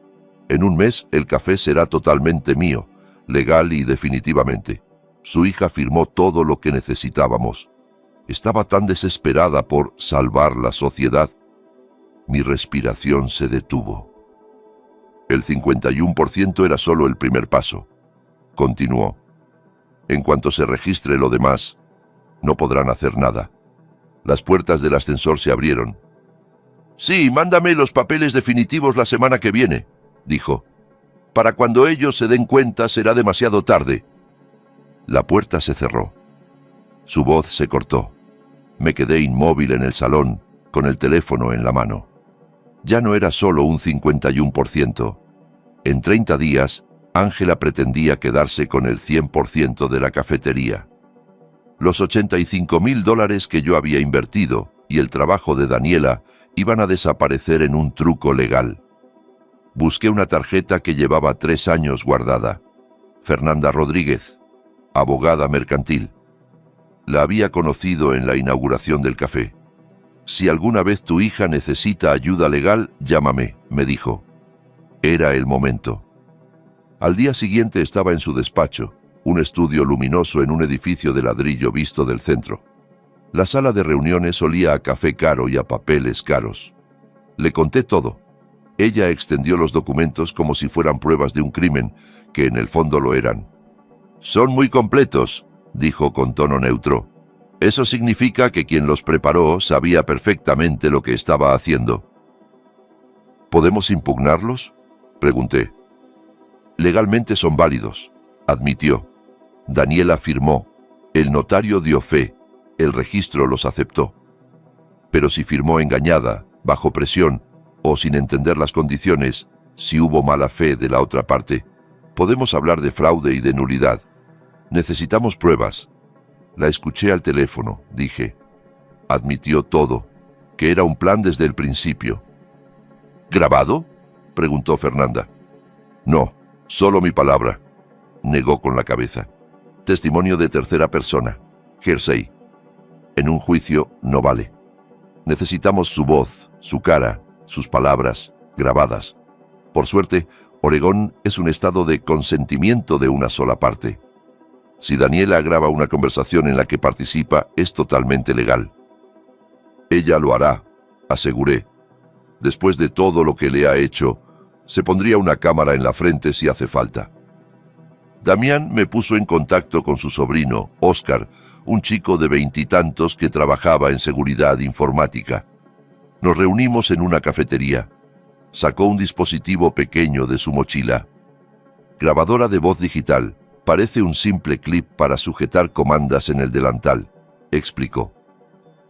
En un mes el café será totalmente mío, legal y definitivamente. Su hija firmó todo lo que necesitábamos. Estaba tan desesperada por salvar la sociedad. Mi respiración se detuvo. El 51% era solo el primer paso. Continuó. En cuanto se registre lo demás, no podrán hacer nada. Las puertas del ascensor se abrieron. Sí, mándame los papeles definitivos la semana que viene, dijo. Para cuando ellos se den cuenta será demasiado tarde. La puerta se cerró. Su voz se cortó. Me quedé inmóvil en el salón, con el teléfono en la mano. Ya no era solo un 51%. En 30 días, Ángela pretendía quedarse con el 100% de la cafetería. Los $85.000 que yo había invertido y el trabajo de Daniela iban a desaparecer en un truco legal. Busqué una tarjeta que llevaba 3 años guardada. Fernanda Rodríguez, abogada mercantil. La había conocido en la inauguración del café. Si alguna vez tu hija necesita ayuda legal, llámame, me dijo. Era el momento. Al día siguiente estaba en su despacho, un estudio luminoso en un edificio de ladrillo visto del centro. La sala de reuniones olía a café caro y a papeles caros. Le conté todo. Ella extendió los documentos como si fueran pruebas de un crimen, que en el fondo lo eran. Son muy completos, dijo con tono neutro. Eso significa que quien los preparó sabía perfectamente lo que estaba haciendo. ¿Podemos impugnarlos?, pregunté. Legalmente son válidos, admitió. Daniela firmó. El notario dio fe. El registro los aceptó. Pero si firmó engañada, bajo presión, o sin entender las condiciones, si hubo mala fe de la otra parte, podemos hablar de fraude y de nulidad. Necesitamos pruebas. La escuché al teléfono, dije. Admitió todo, que era un plan desde el principio. ¿Grabado?, preguntó Fernanda. No, solo mi palabra, negó con la cabeza. Testimonio de tercera persona, hearsay. En un juicio no vale. Necesitamos su voz, su cara, sus palabras, grabadas. Por suerte, Oregón es un estado de consentimiento de una sola parte. Si Daniela graba una conversación en la que participa, es totalmente legal. Ella lo hará, aseguré. Después de todo lo que le ha hecho, se pondría una cámara en la frente si hace falta. Damián me puso en contacto con su sobrino, Óscar, un chico de 20 y tantos que trabajaba en seguridad informática. Nos reunimos en una cafetería. Sacó un dispositivo pequeño de su mochila. Grabadora de voz digital. Parece un simple clip para sujetar comandas en el delantal, explicó.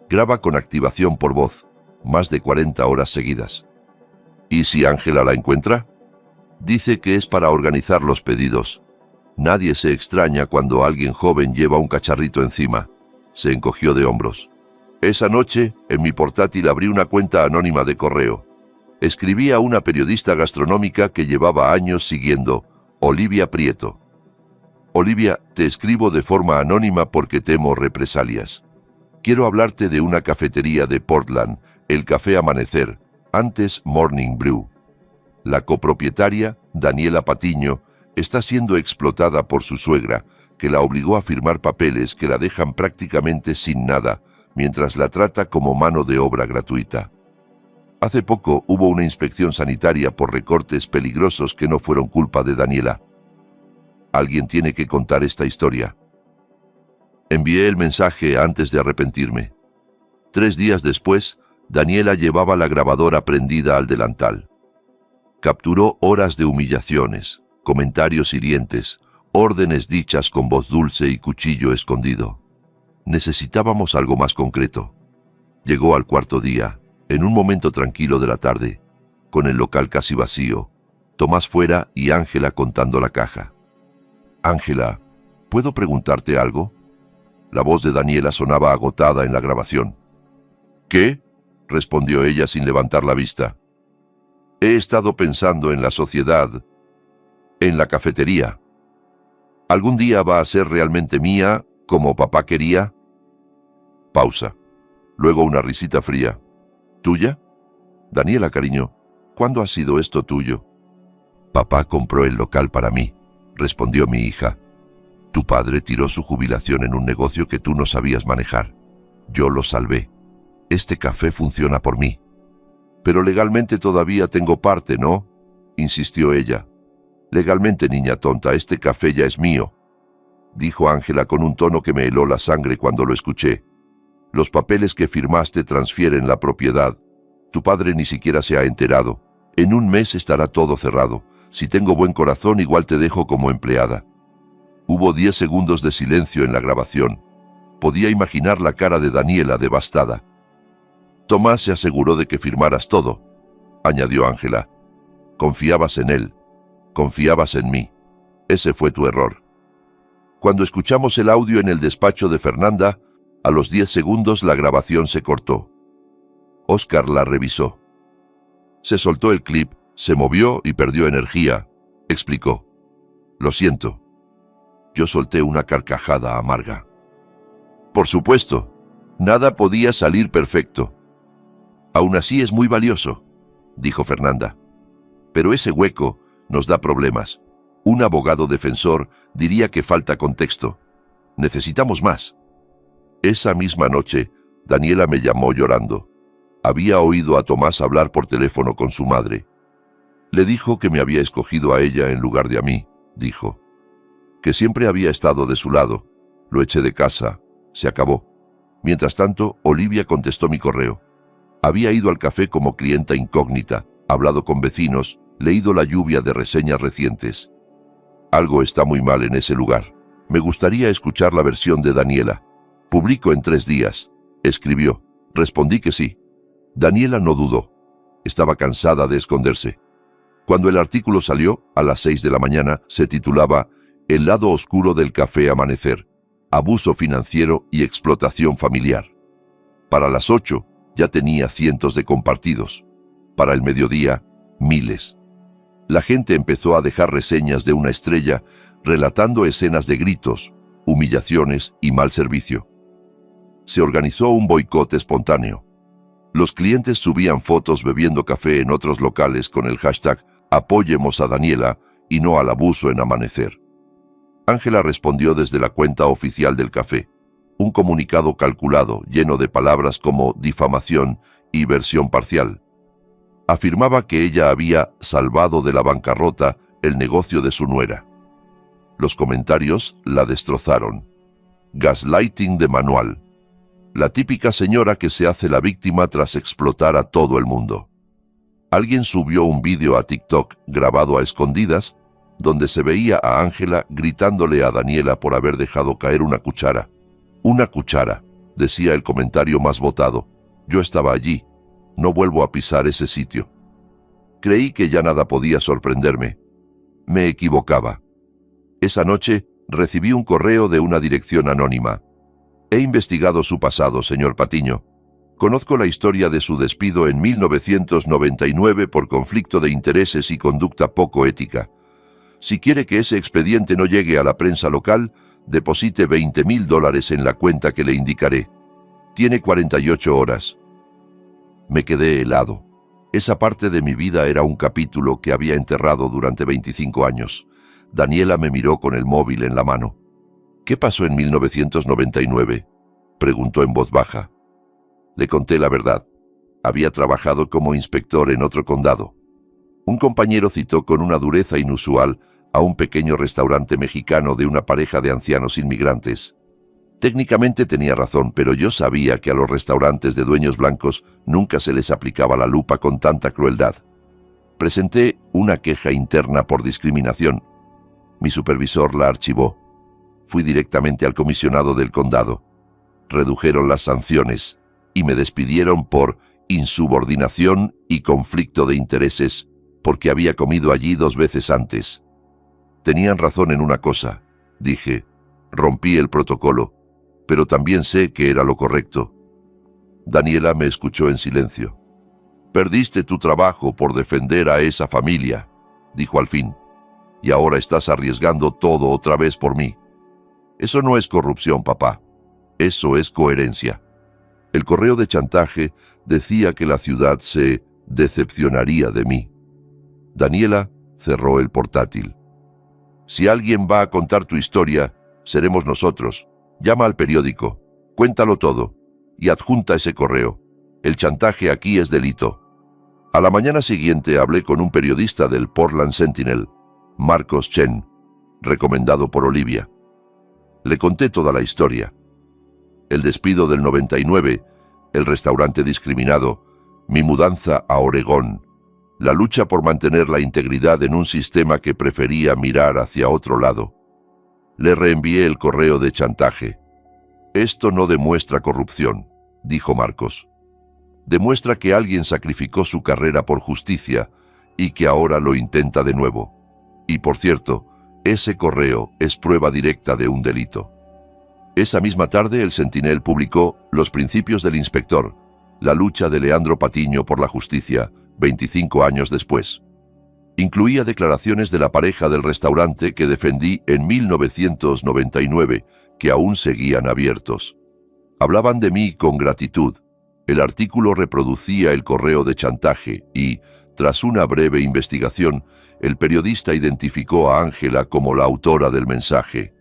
Graba con activación por voz, más de 40 horas seguidas. ¿Y si Ángela la encuentra? Dice que es para organizar los pedidos. Nadie se extraña cuando alguien joven lleva un cacharrito encima. Se encogió de hombros. Esa noche, en mi portátil abrí una cuenta anónima de correo. Escribí a una periodista gastronómica que llevaba años siguiendo, Olivia Prieto. Olivia, te escribo de forma anónima porque temo represalias. Quiero hablarte de una cafetería de Portland, el Café Amanecer, antes Morning Brew. La copropietaria, Daniela Patiño, está siendo explotada por su suegra, que la obligó a firmar papeles que la dejan prácticamente sin nada, mientras la trata como mano de obra gratuita. Hace poco hubo una inspección sanitaria por recortes peligrosos que no fueron culpa de Daniela. Alguien tiene que contar esta historia. Envié el mensaje antes de arrepentirme. 3 días después, Daniela llevaba la grabadora prendida al delantal. Capturó horas de humillaciones, comentarios hirientes, órdenes dichas con voz dulce y cuchillo escondido. Necesitábamos algo más concreto. Llegó al cuarto día, en un momento tranquilo de la tarde, con el local casi vacío, Tomás fuera y Ángela contando la caja. Ángela, ¿puedo preguntarte algo? La voz de Daniela sonaba agotada en la grabación. ¿Qué? Respondió ella sin levantar la vista. He estado pensando en la sociedad, en la cafetería. ¿Algún día va a ser realmente mía, como papá quería? Pausa. Luego una risita fría. ¿Tuya? Daniela, cariño, ¿cuándo ha sido esto tuyo? Papá compró el local para mí, respondió mi hija. Tu padre tiró su jubilación en un negocio que tú no sabías manejar. Yo lo salvé. Este café funciona por mí. Pero legalmente todavía tengo parte, ¿no? Insistió ella. Legalmente, niña tonta, este café ya es mío, dijo Ángela con un tono que me heló la sangre cuando lo escuché. Los papeles que firmaste transfieren la propiedad. Tu padre ni siquiera se ha enterado. En un mes estará todo cerrado. Si tengo buen corazón, igual te dejo como empleada. Hubo 10 segundos de silencio en la grabación. Podía imaginar la cara de Daniela devastada. Tomás se aseguró de que firmaras todo, añadió Ángela. Confiabas en él. Confiabas en mí. Ese fue tu error. Cuando escuchamos el audio en el despacho de Fernanda, a los 10 segundos la grabación se cortó. Óscar la revisó. Se soltó el clip, se movió y perdió energía, explicó. Lo siento. Yo solté una carcajada amarga. Por supuesto, nada podía salir perfecto. Aún así es muy valioso, dijo Fernanda. Pero ese hueco nos da problemas. Un abogado defensor diría que falta contexto. Necesitamos más. Esa misma noche, Daniela me llamó llorando. Había oído a Tomás hablar por teléfono con su madre. Le dijo que me había escogido a ella en lugar de a mí, dijo. Que siempre había estado de su lado. Lo eché de casa. Se acabó. Mientras tanto, Olivia contestó mi correo. Había ido al café como clienta incógnita, hablado con vecinos, leído la lluvia de reseñas recientes. Algo está muy mal en ese lugar. Me gustaría escuchar la versión de Daniela. Publico en 3 días. Escribió. Respondí que sí. Daniela no dudó. Estaba cansada de esconderse. Cuando el artículo salió, a las 6 de la mañana, se titulaba El lado oscuro del café Amanecer. Abuso financiero y explotación familiar. Para las 8 ya tenía cientos de compartidos. Para el mediodía, miles. La gente empezó a dejar reseñas de una estrella relatando escenas de gritos, humillaciones y mal servicio. Se organizó un boicot espontáneo. Los clientes subían fotos bebiendo café en otros locales con el hashtag Apoyemos a Daniela y no al abuso en Amanecer. Ángela respondió desde la cuenta oficial del café. Un comunicado calculado, lleno de palabras como difamación y versión parcial. Afirmaba que ella había salvado de la bancarrota el negocio de su nuera. Los comentarios la destrozaron. Gaslighting de manual. La típica señora que se hace la víctima tras explotar a todo el mundo. Alguien subió un vídeo a TikTok grabado a escondidas, donde se veía a Ángela gritándole a Daniela por haber dejado caer una cuchara. «Una cuchara», decía el comentario más votado. Yo estaba allí. No vuelvo a pisar ese sitio. Creí que ya nada podía sorprenderme. Me equivocaba. Esa noche recibí un correo de una dirección anónima. He investigado su pasado, señor Patiño. Conozco la historia de su despido en 1999 por conflicto de intereses y conducta poco ética. Si quiere que ese expediente no llegue a la prensa local, deposite $20,000 en la cuenta que le indicaré. Tiene 48 horas. Me quedé helado. Esa parte de mi vida era un capítulo que había enterrado durante 25 años. Daniela me miró con el móvil en la mano. «¿Qué pasó en 1999?» preguntó en voz baja. Le conté la verdad. Había trabajado como inspector en otro condado. Un compañero citó con una dureza inusual a un pequeño restaurante mexicano de una pareja de ancianos inmigrantes. Técnicamente tenía razón, pero yo sabía que a los restaurantes de dueños blancos nunca se les aplicaba la lupa con tanta crueldad. Presenté una queja interna por discriminación. Mi supervisor la archivó. Fui directamente al comisionado del condado. Redujeron las sanciones y me despidieron por insubordinación y conflicto de intereses porque había comido allí 2 veces antes. Tenían razón en una cosa, dije. Rompí el protocolo, pero también sé que era lo correcto. Daniela me escuchó en silencio. «Perdiste tu trabajo por defender a esa familia», dijo al fin, «y ahora estás arriesgando todo otra vez por mí. Eso no es corrupción, papá. Eso es coherencia». El correo de chantaje decía que la ciudad se decepcionaría de mí. Daniela cerró el portátil. «Si alguien va a contar tu historia, seremos nosotros. Llama al periódico, cuéntalo todo y adjunta ese correo. El chantaje aquí es delito». A la mañana siguiente hablé con un periodista del Portland Sentinel, Marcos Chen, recomendado por Olivia. Le conté toda la historia. El despido del 99, el restaurante discriminado, mi mudanza a Oregón, la lucha por mantener la integridad en un sistema que prefería mirar hacia otro lado. Le reenvié el correo de chantaje. «Esto no demuestra corrupción», dijo Marcos. «Demuestra que alguien sacrificó su carrera por justicia y que ahora lo intenta de nuevo. Y por cierto, ese correo es prueba directa de un delito». Esa misma tarde el Sentinel publicó Los principios del inspector, la lucha de Leandro Patiño por la justicia, 25 años después. Incluía declaraciones de la pareja del restaurante que defendí en 1999, que aún seguían abiertos. Hablaban de mí con gratitud. El artículo reproducía el correo de chantaje y, tras una breve investigación, el periodista identificó a Ángela como la autora del mensaje.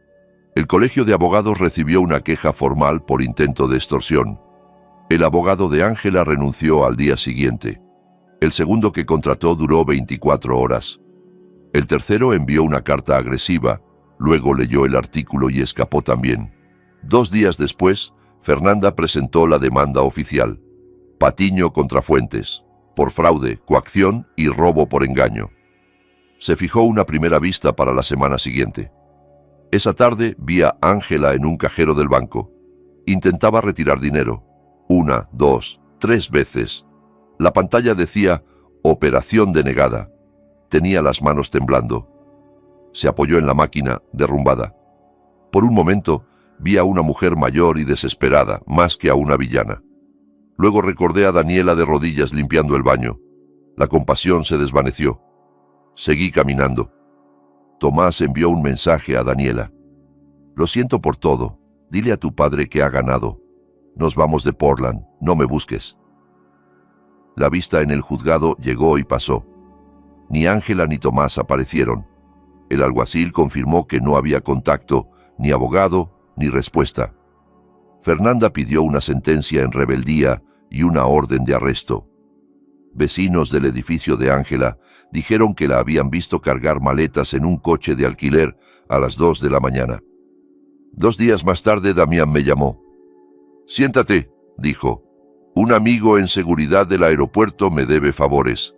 El Colegio de Abogados recibió una queja formal por intento de extorsión. El abogado de Ángela renunció al día siguiente. El segundo que contrató duró 24 horas. El tercero envió una carta agresiva, luego leyó el artículo y escapó también. 2 días después, Fernanda presentó la demanda oficial. Patiño contra Fuentes, por fraude, coacción y robo por engaño. Se fijó una primera vista para la semana siguiente. Esa tarde vi a Ángela en un cajero del banco. Intentaba retirar dinero. 1, 2, 3 veces. La pantalla decía «Operación denegada». Tenía las manos temblando. Se apoyó en la máquina, derrumbada. Por un momento vi a una mujer mayor y desesperada, más que a una villana. Luego recordé a Daniela de rodillas limpiando el baño. La compasión se desvaneció. Seguí caminando. Tomás envió un mensaje a Daniela. «Lo siento por todo. Dile a tu padre que ha ganado. Nos vamos de Portland. No me busques». La vista en el juzgado llegó y pasó. Ni Ángela ni Tomás aparecieron. El alguacil confirmó que no había contacto, ni abogado, ni respuesta. Fernanda pidió una sentencia en rebeldía y una orden de arresto. Vecinos del edificio de Ángela dijeron que la habían visto cargar maletas en un coche de alquiler a las 2 de la mañana. 2 días más tarde Damián me llamó. «Siéntate», dijo. «Un amigo en seguridad del aeropuerto me debe favores».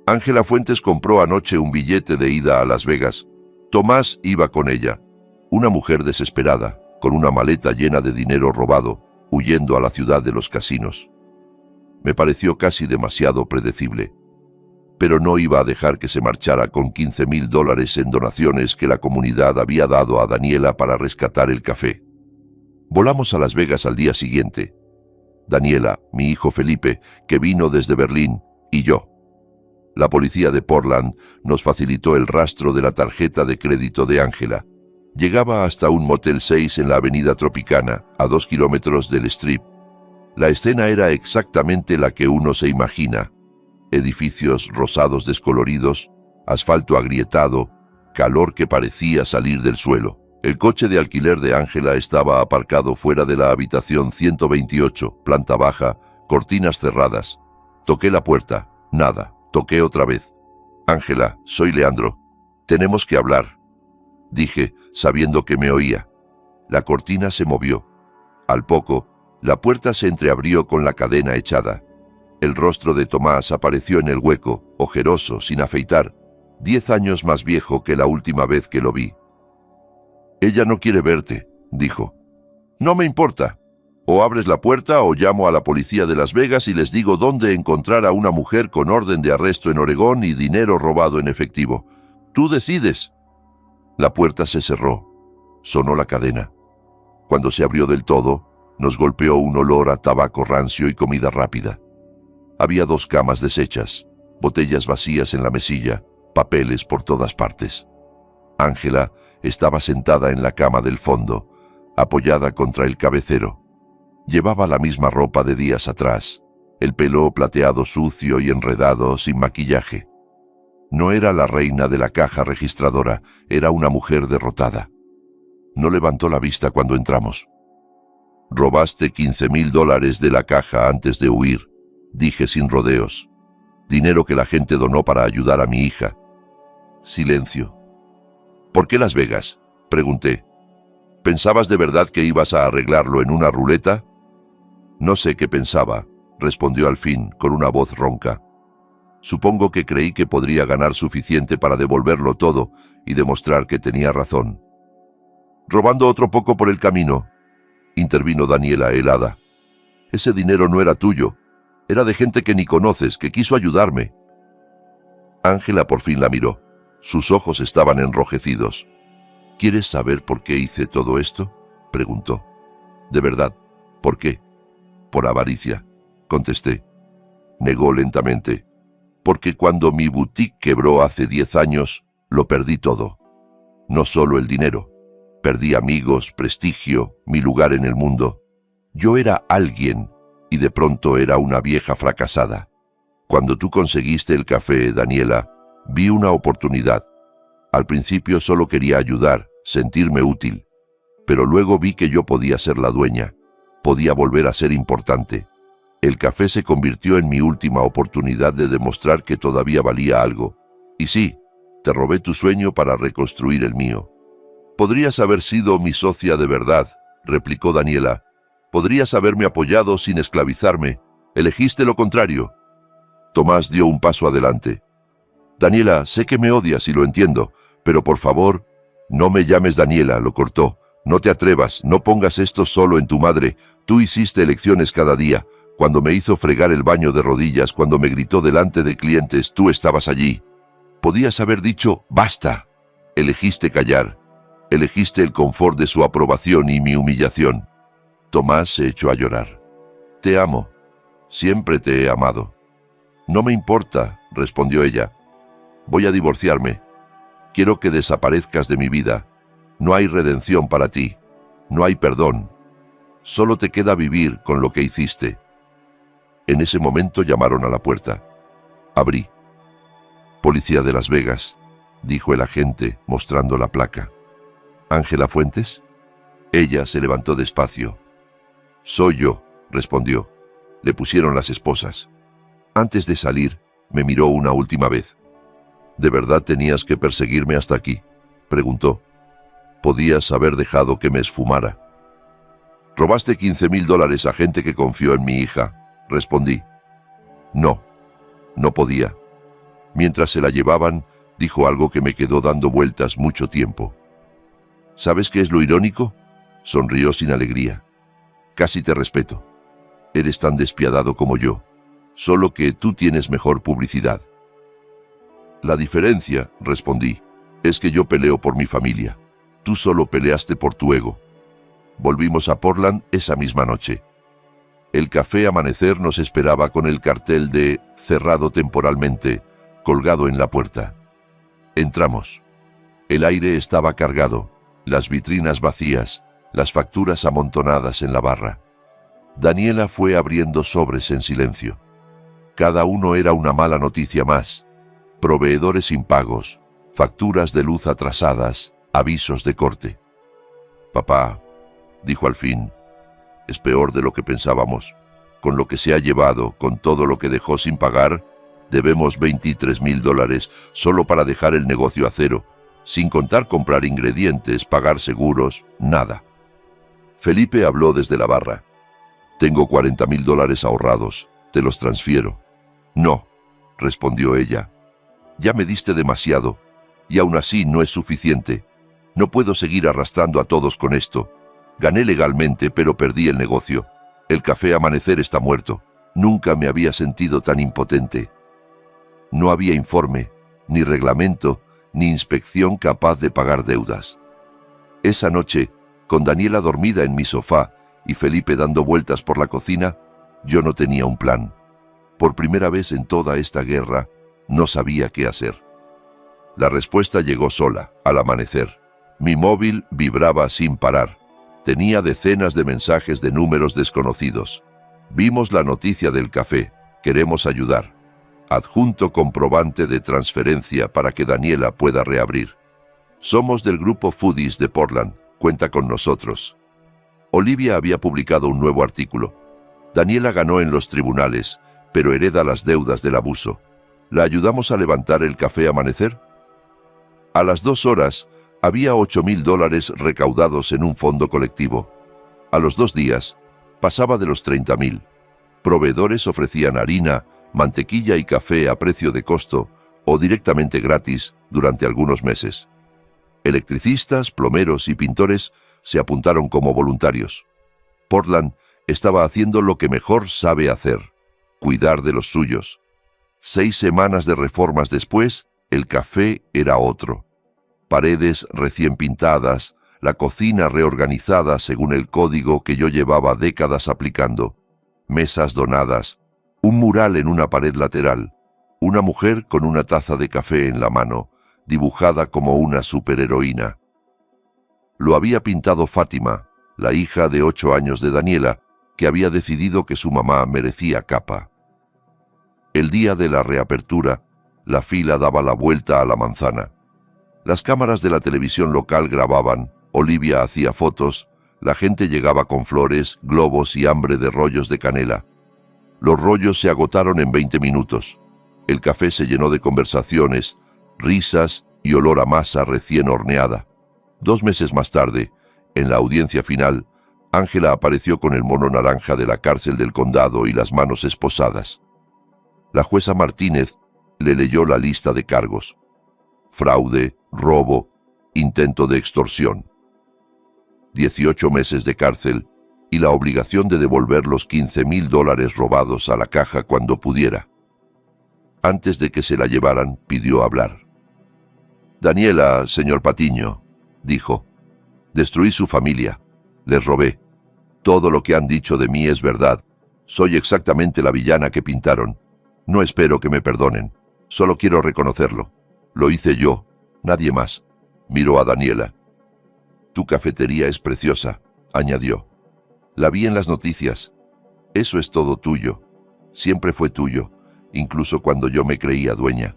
Ángela Fuentes compró anoche un billete de ida a Las Vegas. Tomás iba con ella, una mujer desesperada, con una maleta llena de dinero robado, huyendo a la ciudad de los casinos. Me pareció casi demasiado predecible. Pero no iba a dejar que se marchara con $15,000 en donaciones que la comunidad había dado a Daniela para rescatar el café. Volamos a Las Vegas al día siguiente. Daniela, mi hijo Felipe, que vino desde Berlín, y yo. La policía de Portland nos facilitó el rastro de la tarjeta de crédito de Ángela. Llegaba hasta un Motel 6 en la avenida Tropicana, a 2 kilómetros del Strip. La escena era exactamente la que uno se imagina. Edificios rosados descoloridos, asfalto agrietado, calor que parecía salir del suelo. El coche de alquiler de Ángela estaba aparcado fuera de la habitación 128, planta baja, cortinas cerradas. Toqué la puerta. Nada. Toqué otra vez. Ángela, soy Leandro. Tenemos que hablar, dije, sabiendo que me oía. La cortina se movió. Al poco, la puerta se entreabrió con la cadena echada. El rostro de Tomás apareció en el hueco, ojeroso, sin afeitar, 10 años más viejo que la última vez que lo vi. Ella no quiere verte, dijo. No me importa. O abres la puerta o llamo a la policía de Las Vegas y les digo dónde encontrar a una mujer con orden de arresto en Oregón y dinero robado en efectivo. Tú decides. La puerta se cerró. Sonó la cadena. Cuando se abrió del todo, nos golpeó un olor a tabaco rancio y comida rápida. Había 2 camas deshechas, botellas vacías en la mesilla, papeles por todas partes. Ángela estaba sentada en la cama del fondo, apoyada contra el cabecero. Llevaba la misma ropa de días atrás, el pelo plateado sucio y enredado, sin maquillaje. No era la reina de la caja registradora, era una mujer derrotada. No levantó la vista cuando entramos. «Robaste $15,000 de la caja antes de huir», dije sin rodeos. «Dinero que la gente donó para ayudar a mi hija». Silencio. «¿Por qué Las Vegas?», pregunté. «¿Pensabas de verdad que ibas a arreglarlo en una ruleta?» «No sé qué pensaba», respondió al fin, con una voz ronca. «Supongo que creí que podría ganar suficiente para devolverlo todo y demostrar que tenía razón». «Robando otro poco por el camino», intervino Daniela helada. «Ese dinero no era tuyo, era de gente que ni conoces, que quiso ayudarme». Ángela por fin la miró. Sus ojos estaban enrojecidos. «¿Quieres saber por qué hice todo esto?», preguntó. «De verdad, ¿por qué?» «Por avaricia», contesté. Negó lentamente. «Porque cuando mi boutique quebró hace 10 años, lo perdí todo. No solo el dinero. Perdí amigos, prestigio, mi lugar en el mundo. Yo era alguien y de pronto era una vieja fracasada. Cuando tú conseguiste el café, Daniela, vi una oportunidad. Al principio solo quería ayudar, sentirme útil. Pero luego vi que yo podía ser la dueña. Podía volver a ser importante. El café se convirtió en mi última oportunidad de demostrar que todavía valía algo. Y sí, te robé tu sueño para reconstruir el mío». «Podrías haber sido mi socia de verdad», replicó Daniela. «Podrías haberme apoyado sin esclavizarme. Elegiste lo contrario». Tomás dio un paso adelante. «Daniela, sé que me odias y lo entiendo, pero por favor, no me llames Daniela», lo cortó. «No te atrevas, no pongas esto solo en tu madre. Tú hiciste elecciones cada día. Cuando me hizo fregar el baño de rodillas, cuando me gritó delante de clientes, tú estabas allí. Podías haber dicho, basta. Elegiste callar. Elegiste el confort de su aprobación y mi humillación». Tomás se echó a llorar. «Te amo. Siempre te he amado». «No me importa», respondió ella. «Voy a divorciarme. Quiero que desaparezcas de mi vida. No hay redención para ti. No hay perdón. Solo te queda vivir con lo que hiciste». En ese momento llamaron a la puerta. Abrí. «Policía de Las Vegas», dijo el agente, mostrando la placa. «¿Ángela Fuentes?» Ella se levantó despacio. «Soy yo», respondió. Le pusieron las esposas. Antes de salir, me miró una última vez. «¿De verdad tenías que perseguirme hasta aquí?», preguntó. «Podías haber dejado que me esfumara». «Robaste $15,000 a gente que confió en mi hija», respondí. «No, no podía. Mientras se la llevaban, dijo algo que me quedó dando vueltas mucho tiempo. ¿Sabes qué es lo irónico? Sonrió sin alegría. Casi te respeto. Eres tan despiadado como yo, solo que tú tienes mejor publicidad. La diferencia, respondí, es que yo peleo por mi familia. Tú solo peleaste por tu ego. Volvimos a Portland esa misma noche. El Café Amanecer nos esperaba con el cartel de «cerrado temporalmente» colgado en la puerta. Entramos. El aire estaba cargado, las vitrinas vacías, las facturas amontonadas en la barra. Daniela fue abriendo sobres en silencio. Cada uno era una mala noticia más. Proveedores impagos, facturas de luz atrasadas, avisos de corte. «Papá», dijo al fin, «es peor de lo que pensábamos. Con lo que se ha llevado, con todo lo que dejó sin pagar, debemos $23,000 solo para dejar el negocio a cero, sin contar comprar ingredientes, pagar seguros, nada». Felipe habló desde la barra. «Tengo $40,000 ahorrados, te los transfiero». «No», respondió ella. «Ya me diste demasiado, y aún así no es suficiente. No puedo seguir arrastrando a todos con esto. Gané legalmente, pero perdí el negocio. El Café Amanecer está muerto. Nunca me había sentido tan impotente». No había informe, ni reglamento, ni inspección capaz de pagar deudas. Esa noche, con Daniela dormida en mi sofá y Felipe dando vueltas por la cocina, yo no tenía un plan. Por primera vez en toda esta guerra, no sabía qué hacer. La respuesta llegó sola, al amanecer. Mi móvil vibraba sin parar. Tenía decenas de mensajes de números desconocidos. «Vimos la noticia del café. Queremos ayudar. Adjunto comprobante de transferencia para que Daniela pueda reabrir. Somos del grupo Foodies de Portland. Cuenta con nosotros». Olivia había publicado un nuevo artículo. Daniela ganó en los tribunales, pero hereda las deudas del abuso. ¿La ayudamos a levantar el Café Amanecer? A las 2 horas, había $8,000 recaudados en un fondo colectivo. A los 2 días, pasaba de los 30,000. Proveedores ofrecían harina, mantequilla y café a precio de costo o directamente gratis durante algunos meses. Electricistas, plomeros y pintores se apuntaron como voluntarios. Portland estaba haciendo lo que mejor sabe hacer: cuidar de los suyos. 6 semanas de reformas después, el café era otro. Paredes recién pintadas, la cocina reorganizada según el código que yo llevaba décadas aplicando, mesas donadas, un mural en una pared lateral, una mujer con una taza de café en la mano, dibujada como una superheroína. Lo había pintado Fátima, la hija de 8 años de Daniela, que había decidido que su mamá merecía capa. El día de la reapertura, la fila daba la vuelta a la manzana. Las cámaras de la televisión local grababan, Olivia hacía fotos, la gente llegaba con flores, globos y hambre de rollos de canela. Los rollos se agotaron en 20 minutos. El café se llenó de conversaciones, risas y olor a masa recién horneada. 2 meses más tarde, en la audiencia final, Ángela apareció con el mono naranja de la cárcel del condado y las manos esposadas. La jueza Martínez le leyó la lista de cargos: fraude, robo, intento de extorsión. 18 meses de cárcel y la obligación de devolver los $15,000 robados a la caja cuando pudiera. Antes de que se la llevaran, pidió hablar. «Daniela, señor Patiño», dijo, «destruí su familia, les robé. Todo lo que han dicho de mí es verdad. Soy exactamente la villana que pintaron. No espero que me perdonen. Solo quiero reconocerlo. Lo hice yo, nadie más». Miró a Daniela. «Tu cafetería es preciosa», añadió. «La vi en las noticias. Eso es todo tuyo. Siempre fue tuyo, incluso cuando yo me creía dueña».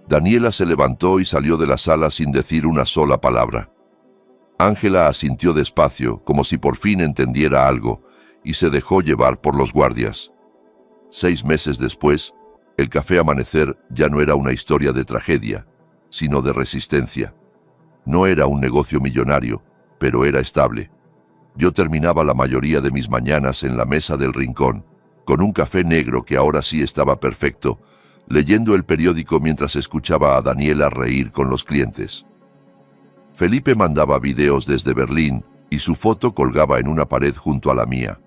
Daniela se levantó y salió de la sala sin decir una sola palabra. Ángela asintió despacio, como si por fin entendiera algo, y se dejó llevar por los guardias. 6 meses después, el Café Amanecer ya no era una historia de tragedia, sino de resistencia. No era un negocio millonario, pero era estable. Yo terminaba la mayoría de mis mañanas en la mesa del rincón, con un café negro que ahora sí estaba perfecto, leyendo el periódico mientras escuchaba a Daniela reír con los clientes. Felipe mandaba videos desde Berlín y su foto colgaba en una pared junto a la mía.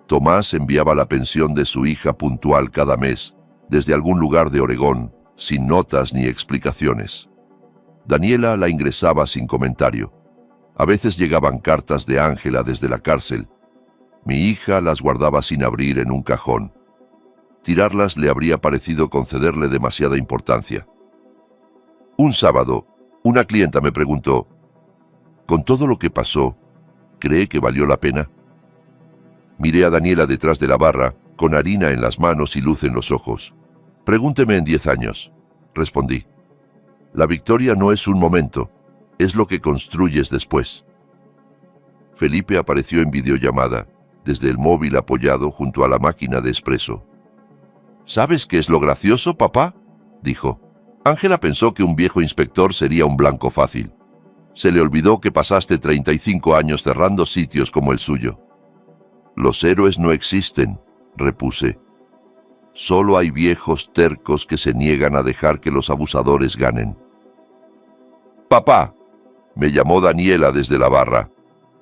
Tomás enviaba la pensión de su hija puntual cada mes, desde algún lugar de Oregón, sin notas ni explicaciones. Daniela la ingresaba sin comentario. A veces llegaban cartas de Ángela desde la cárcel. Mi hija las guardaba sin abrir en un cajón. Tirarlas le habría parecido concederle demasiada importancia. Un sábado, una clienta me preguntó, «¿Con todo lo que pasó, cree que valió la pena?» Miré a Daniela detrás de la barra, con harina en las manos y luz en los ojos. «Pregúnteme en 10 años», respondí. «La victoria no es un momento, es lo que construyes después». Felipe apareció en videollamada, desde el móvil apoyado junto a la máquina de espresso. «¿Sabes qué es lo gracioso, papá?», dijo. «Ángela pensó que un viejo inspector sería un blanco fácil. Se le olvidó que pasaste 35 años cerrando sitios como el suyo». «Los héroes no existen», repuse. «Solo hay viejos tercos que se niegan a dejar que los abusadores ganen». «Papá», me llamó Daniela desde la barra.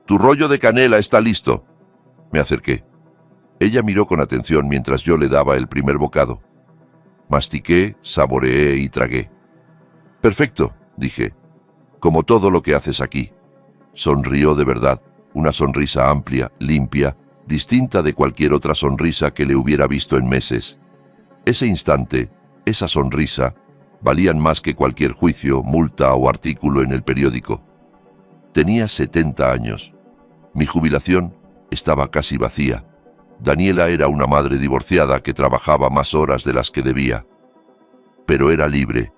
«Tu rollo de canela está listo». Me acerqué. Ella miró con atención mientras yo le daba el primer bocado. Mastiqué, saboreé y tragué. «Perfecto», dije. «Como todo lo que haces aquí». Sonrió de verdad, una sonrisa amplia, limpia, distinta de cualquier otra sonrisa que le hubiera visto en meses. Ese instante, esa sonrisa, valían más que cualquier juicio, multa o artículo en el periódico. Tenía 70 años. Mi jubilación estaba casi vacía. Daniela era una madre divorciada que trabajaba más horas de las que debía. Pero era libre,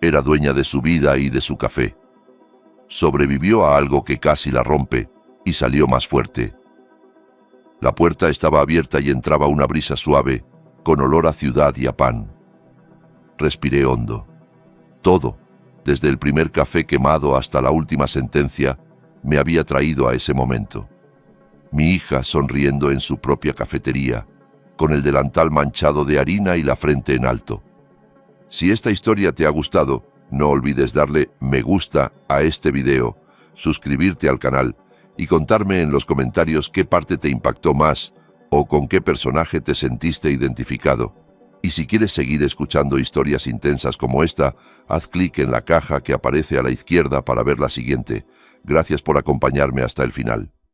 era dueña de su vida y de su café. Sobrevivió a algo que casi la rompe y salió más fuerte. La puerta estaba abierta y entraba una brisa suave, con olor a ciudad y a pan. Respiré hondo. Todo, desde el primer café quemado hasta la última sentencia, me había traído a ese momento. Mi hija sonriendo en su propia cafetería, con el delantal manchado de harina y la frente en alto. Si esta historia te ha gustado, no olvides darle me gusta a este video, suscribirte al canal y contarme en los comentarios qué parte te impactó más o con qué personaje te sentiste identificado. Y si quieres seguir escuchando historias intensas como esta, haz clic en la caja que aparece a la izquierda para ver la siguiente. Gracias por acompañarme hasta el final.